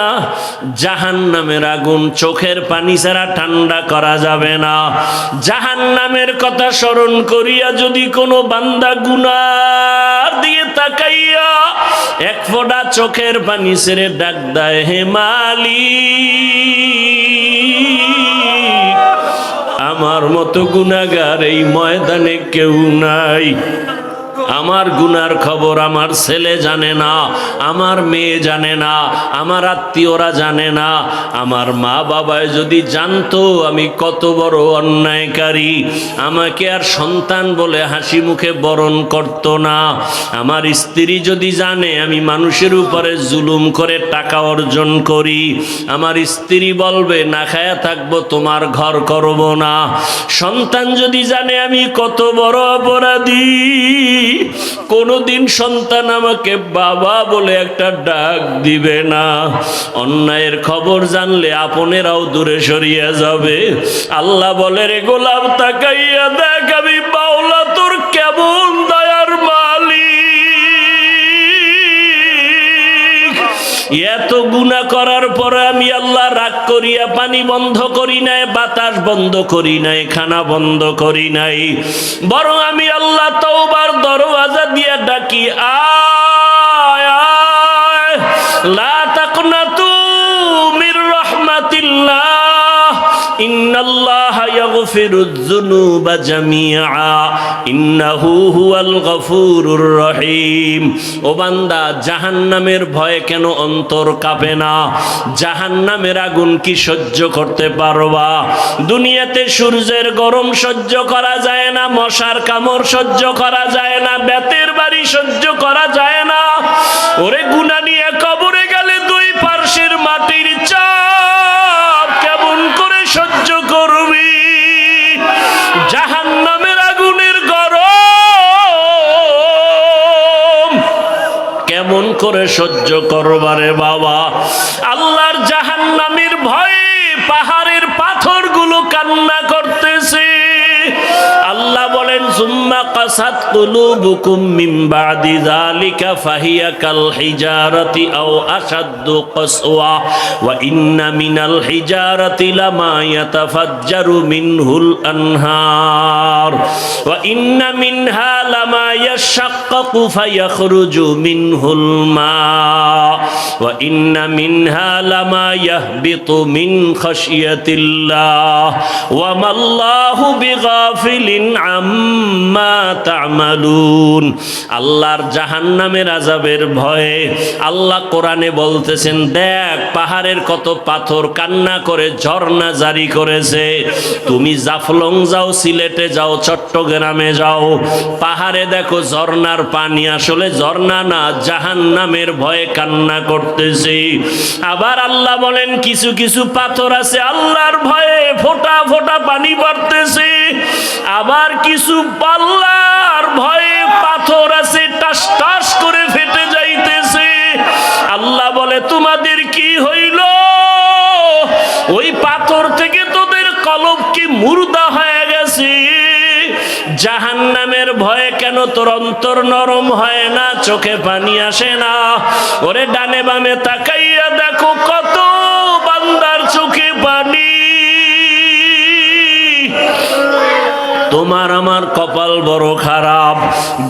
জাহান্নামের আগুন চোখের পানি ছাড়া ঠান্ডা করা যাবে না। জাহান্নামের কথা স্মরণ করিয়া যদি কোনো বান্দা গুনাহ দিয়ে তাকাইয়া এক ফোঁটা চোখের পানি ছেড়ে ডাক দেয়, হে মালিক, আমার মতো গুনাহগার এই ময়দানে কেউ নাই। আমার গুনার খবর আমার ছেলে জানে না, আমার মেয়ে জানে না, আমার আত্মীয়রা জানে না। আমার মা বাবায় যদি জানতো আমি কত বড় অন্যায়কারী, আমাকে আর সন্তান বলে হাসি মুখে বরণ করত না। আমার স্ত্রী যদি জানে আমি মানুষের উপরে জুলুম করে টাকা অর্জন করি, আমার স্ত্রী বলবে না খায়া থাকবো, তোমার ঘর করব না। সন্তান যদি জানে আমি কত বড় অপরাধী, কোনদিন সন্তান আমাকে বাবা বলে একটা ডাক দিবে না। অন্যায়ের খবর জানলে আপনেরাও দূরে সরিয়ে যাবে। আল্লাহ বলে, রে গোলাম তাকাইয়া দেখ আমি মাওলা তোর কেমন দয়ার মালিক। এত গুনাহ করার পরে আমি আল্লাহ রাগ করিয়া পানি বন্ধ করি নাই, বাতাস বন্ধ করি নাই, খানা বন্ধ করি নাই, বরং আমি আল্লাহ তওবার দরওয়াজা দিয়া ডাকি, আয় আয় লা তাকনাতু মির রাহমাতিল্লাহ ইন্নাল্লাহা ইয়াগফিরুয যুনুবা জামিআ ইন্নাহু হুয়াল গফুরুর রহিম। ও বান্দা, জাহান্নামের ভয়ে কেন অন্তর কাঁপে না? জাহান্নামের আগুন কি সহ্য করতে পারবা? দুনিয়াতে সূর্যের গরম সহ্য করা যায় না, মশার কামড় সহ্য করা যায় না, বেতের বাড়ি সহ্য করা যায় না। ওরে গুনাহ নিয়ে কবরে গেলে দুই পার্শ্বের মাটির চাপ কেমন করে সহ্য করবি? জাহান্নামের আগুনের গরম কেমন করে সহ্য করবারে বাবা? আল্লাহর জাহান্নামের ভয়ে পাহাড়ের পাথরগুলো কান্না করতেছে। আল্লাহ বলেন, সুম্মা কাসাত কুলুবুকুম মিন বাদি যালিকা ফাহিয়া কাল হিজারাতি আও আশাদ্দু কাসওয়া ওয়া ইন্না মিনাল হিজারাতি লামা ইয়াতাফাজ্জারু মিনহুল আনহার ওয়া ইন্না মিনহা লামা ইয়াশাক্কাকু ফায়াখরুজু মিনহুল মা ওয়া ইন্না মিনহা লামা ইয়াহবিতু মিন খাশিয়াতিল্লাহ ওয়া মাল্লাহু বিগাফিলিন আম্মা তা'মালুন। আল্লাহর জাহান্নামের আযাবের ভয়ে আল্লাহ কোরআনে বলতেছেন, দেখ পাহাড়ের কত পাথর কান্না করে ঝর্ণা জারি করেছে। তুমি জাফলং যাও, সিলেটে যাও, চট্টগ্রামে যাও, পাহাড়ে দেখো ঝর্ণার পানি আসলে ঝর্ণা না, জাহান্নামের ভয়ে কান্না করতেছে। আবার আল্লাহ বলেন, কিছু কিছু পাথর আছে আল্লাহর ভয়ে ফোঁটা ফোঁটা পানি পড়তেছে। আবার কিছু আল্লাহর ভয়ে পাথর আছে টাস টাস করে ফেটে যাইতেছে। আল্লাহ বলে, তোমাদের কি হইল? ওই পাথর থেকে তোদের কলব কি মুর্দা হয়ে গেছে? জাহান্নামের ভয়ে কেন তোর অন্তর নরম হয় না, চোখে পানি আসে না? ওরে ডানে বামে তাকাইয়া দেখো কত বান্দার চোখে পানি। তোমার আমার কপাল বড় খারাপ,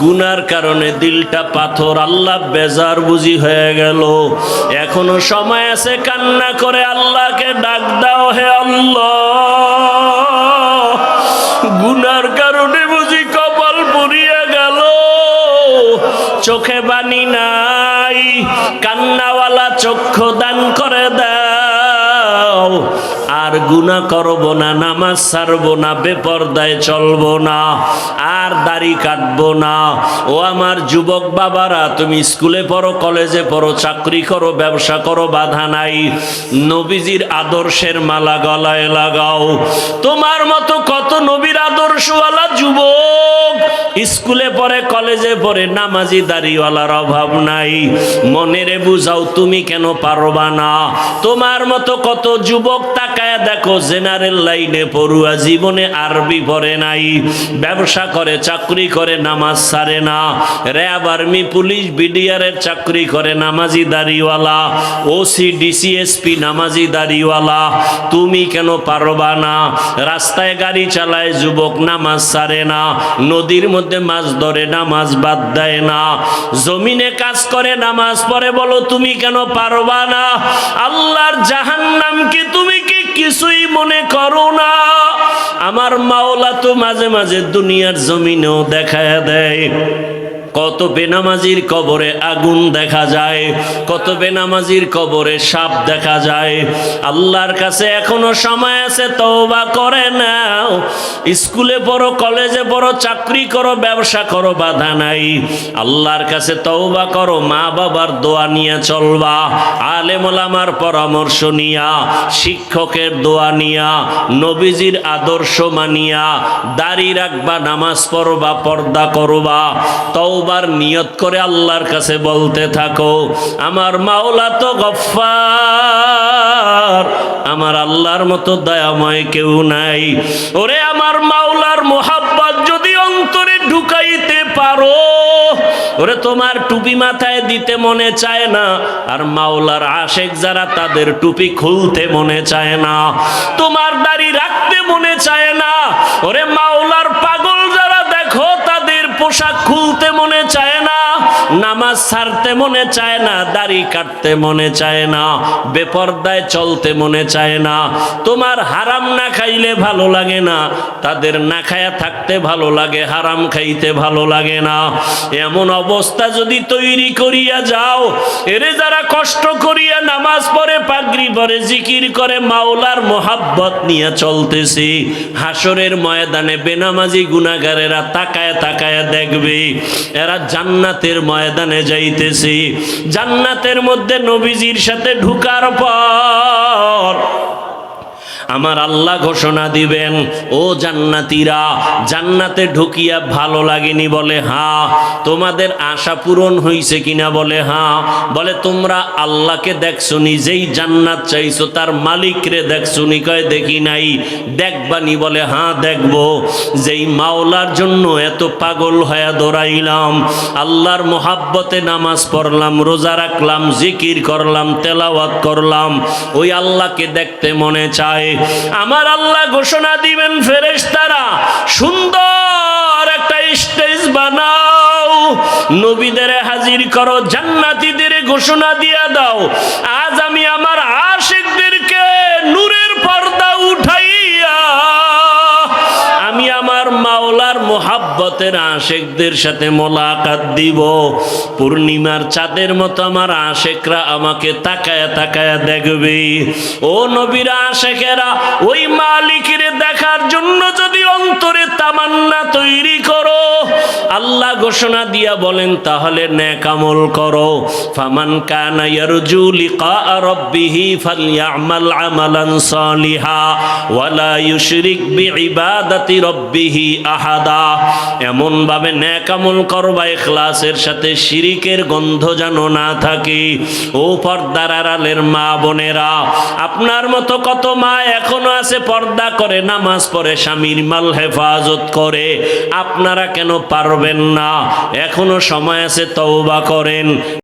গুনার কারণে দিলটা পাথর, আল্লাহ বেজার বুঝি হয়ে গেল। এখনো সময় আছে, কান্না করে আল্লাহকে ডাক দাও, হে আল্লাহ, গুনার কারণে বুঝি কপাল পুড়িয়ে গেল, চোখে বানি নাই, কান্নাওয়ালা চক্ষু দান করে দাও। আর গুনাহ করব না, নামাজ ছাড়বো না, বেপরদায় চলবো না, আর দাড়ি কাটবো না। ও আমার যুবক বাবারা, তুমি স্কুলে পড়ো, কলেজে পড়ো, চাকরি করো, ব্যবসা করো, বাধা নাই। নবীজির আদর্শের মালা গলায় লাগাও। তোমার মতো কত নবীর আদর্শওয়ালা যুবক স্কুলে পড়ে, কলেজে পড়ে, নামাজি দাড়িওয়ালার অভাব নাই। মনেরে বুঝাও, তুমি কেন পারবা না? তোমার মতো কত যুবক তাকায় দেখো, জেনারেল লাইনে পড়ুয়া, জীবনে আরবি পড়ে নাই, ব্যবসা করে, চাকরি করে, নামাজ ছাড়ে না, র্যাব, আর্মি, পুলিশ, বিডিআরের চাকরি করে, নামাজি দাড়িওয়ালা, ওসি, ডিসিএসপি, নামাজি দাড়িওয়ালা। তুমি কেন পারবা না? রাস্তায় গাড়ি চালায় যুবক, নামাজ ছাড়ে না, নদীর মধ্যে মাছ ধরে, নামাজ বাদ দেয় না, জমিনে কাজ করে, নামাজ পড়ে, বলো তুমি কেন পারবা না? আল্লাহর জাহান্নাম কি তুমি কি কিছুই মনে করো না? আমার মাওলা তো মাঝে মাঝে দুনিয়ার জমিনেও দেখায় দেয়। কত বেনামাজির কবরে আগুন দেখা যায়, কত বেনামাজির কবরে সাপ দেখা যায়। আল্লাহর কাছে এখনো সময় আছে, তওবা করে নাও। স্কুলে পড়ো, কলেজে পড়ো, চাকরি করো, ব্যবসা করো, বাধা নাই। আল্লাহর কাছে তওবা করো, মা বাবার দোয়া নিয়ে চলবা, আলেম ওলামার পরামর্শ নিয়া, শিক্ষকের দোয়া নিয়া, নবীজির আদর্শ মানিয়া দাড়ি রাখবা, নামাজ পড়বা, পর্দা করবা, তওবার নিয়ত করে আল্লাহর কাছে বলতে থাকো, আমার মাওলা তো গফফার, আমার আল্লাহর মতো দয়াময় কেউ নাই। ওরে আমার মাওলার মোহাব্বত যদি অন্তরে ঢুকাইতে পারো, ওরে তোমার টুপি মাথায় দিতে মনে চায় না, আর মাওলার আশেক যারা, তাদের টুপি খুলতে মনে চায় না, তোমার দাড়ি রাখতে মনে চায় না। ওরে মাওলার পাগল যারা, দেখো তাদের পোশাক খুলতে মনে চায় না, নামাজ ছাড়তে মনে চায় না, দাড়ি কাটতে মনে চায় না, বেপরদায় চলতে মনে চায় না। তোমার হারাম না খাইলে ভালো লাগে না, তাদের না খায়া থাকতে ভালো লাগে, হারাম খাইতে ভালো লাগে না। এমন অবস্থা যদি তৈরি করিয়া যাও, এরে যারা কষ্ট করিয়া নামাজ পড়ে, পাগড়ি পরে, জিকির করে, মাওলার মোহাব্বত নিয়ে চলতেছি, হাসরের ময়দানে বেনামাজি গুনাহগারেরা তাকায় তাকায় দেখবে এরা জান্নাতের ময়দানে যাইতেছে। জান্নাতের মধ্যে নবীজির সাথে ঢুকার পর আমার আল্লাহ ঘোষণা দিবেন, ও জান্নাতীরা, জান্নাতে ঢুকিয়া ভালো লাগেনি? বলে হ্যাঁ। তোমাদের আশা পূরণ হইছে কিনা? বলে হ্যাঁ। বলে তোমরা আল্লাহকে দেখছো নি? যেই জান্নাত চাইছো তার মালিকরে দেখছো নি? কয় দেখি নাই। দেখবানি? বলে হ্যাঁ দেখবো। যেই মাওলার জন্য এত পাগল হয়ে দৌড়াইলাম, আল্লাহর মোহাব্বতে নামাজ পড়লাম, রোজা রাখলাম, জিকির করলাম, তেলাওয়াত করলাম, ওই আল্লাহকে দেখতে মনে চায়। আমার আল্লাহ ঘোষণা দিবেন, ফেরেশতারা সুন্দর একটা স্টেজ বানাও, নবীদের হাজির করো, জান্নাতীদের ঘোষণা দিয়া দাও, আজ আমি আমার আশিকদেরকে নূরের পর্দা উঠাইয়া আমি আমার মাওলার মোহাব্বতের আশিকদের সাথে মোলাকাত দিব। পূর্ণিমার চাঁদের মতো আমার আশিকরা আমাকে তাকায়া তাকায়া দেখবে। ও নবীর আশিকেরা, ওই মালিকের দেখার জন্য যদি অন্তরে তামান্না তৈরি করো, আল্লাহ ঘোষণা দিয়া বলেন, তাহলে নেক আমল করো। ফামান কানা ইয়ারজু লিকা রাব্বিহি ফালইআমাল আমালান সালিহা ওয়ালা ইউশরিক বিইবাদাতি রাব্বিহি আহাদা। এমন ভাবে নেক আমল করবা ইখলাসের সাথে, শিরিকের গন্ধ যেন না থাকে। ও পর্দার আড়ালের মা বোনেরা, আপনার মতো কত মা এখনো আছে পর্দা করে, নামাজ পড়ে, স্বামীর মাল হেফাজত করে। আপনারা কেন পারবেন না? এখনো সময় আছে, তওবা করেন।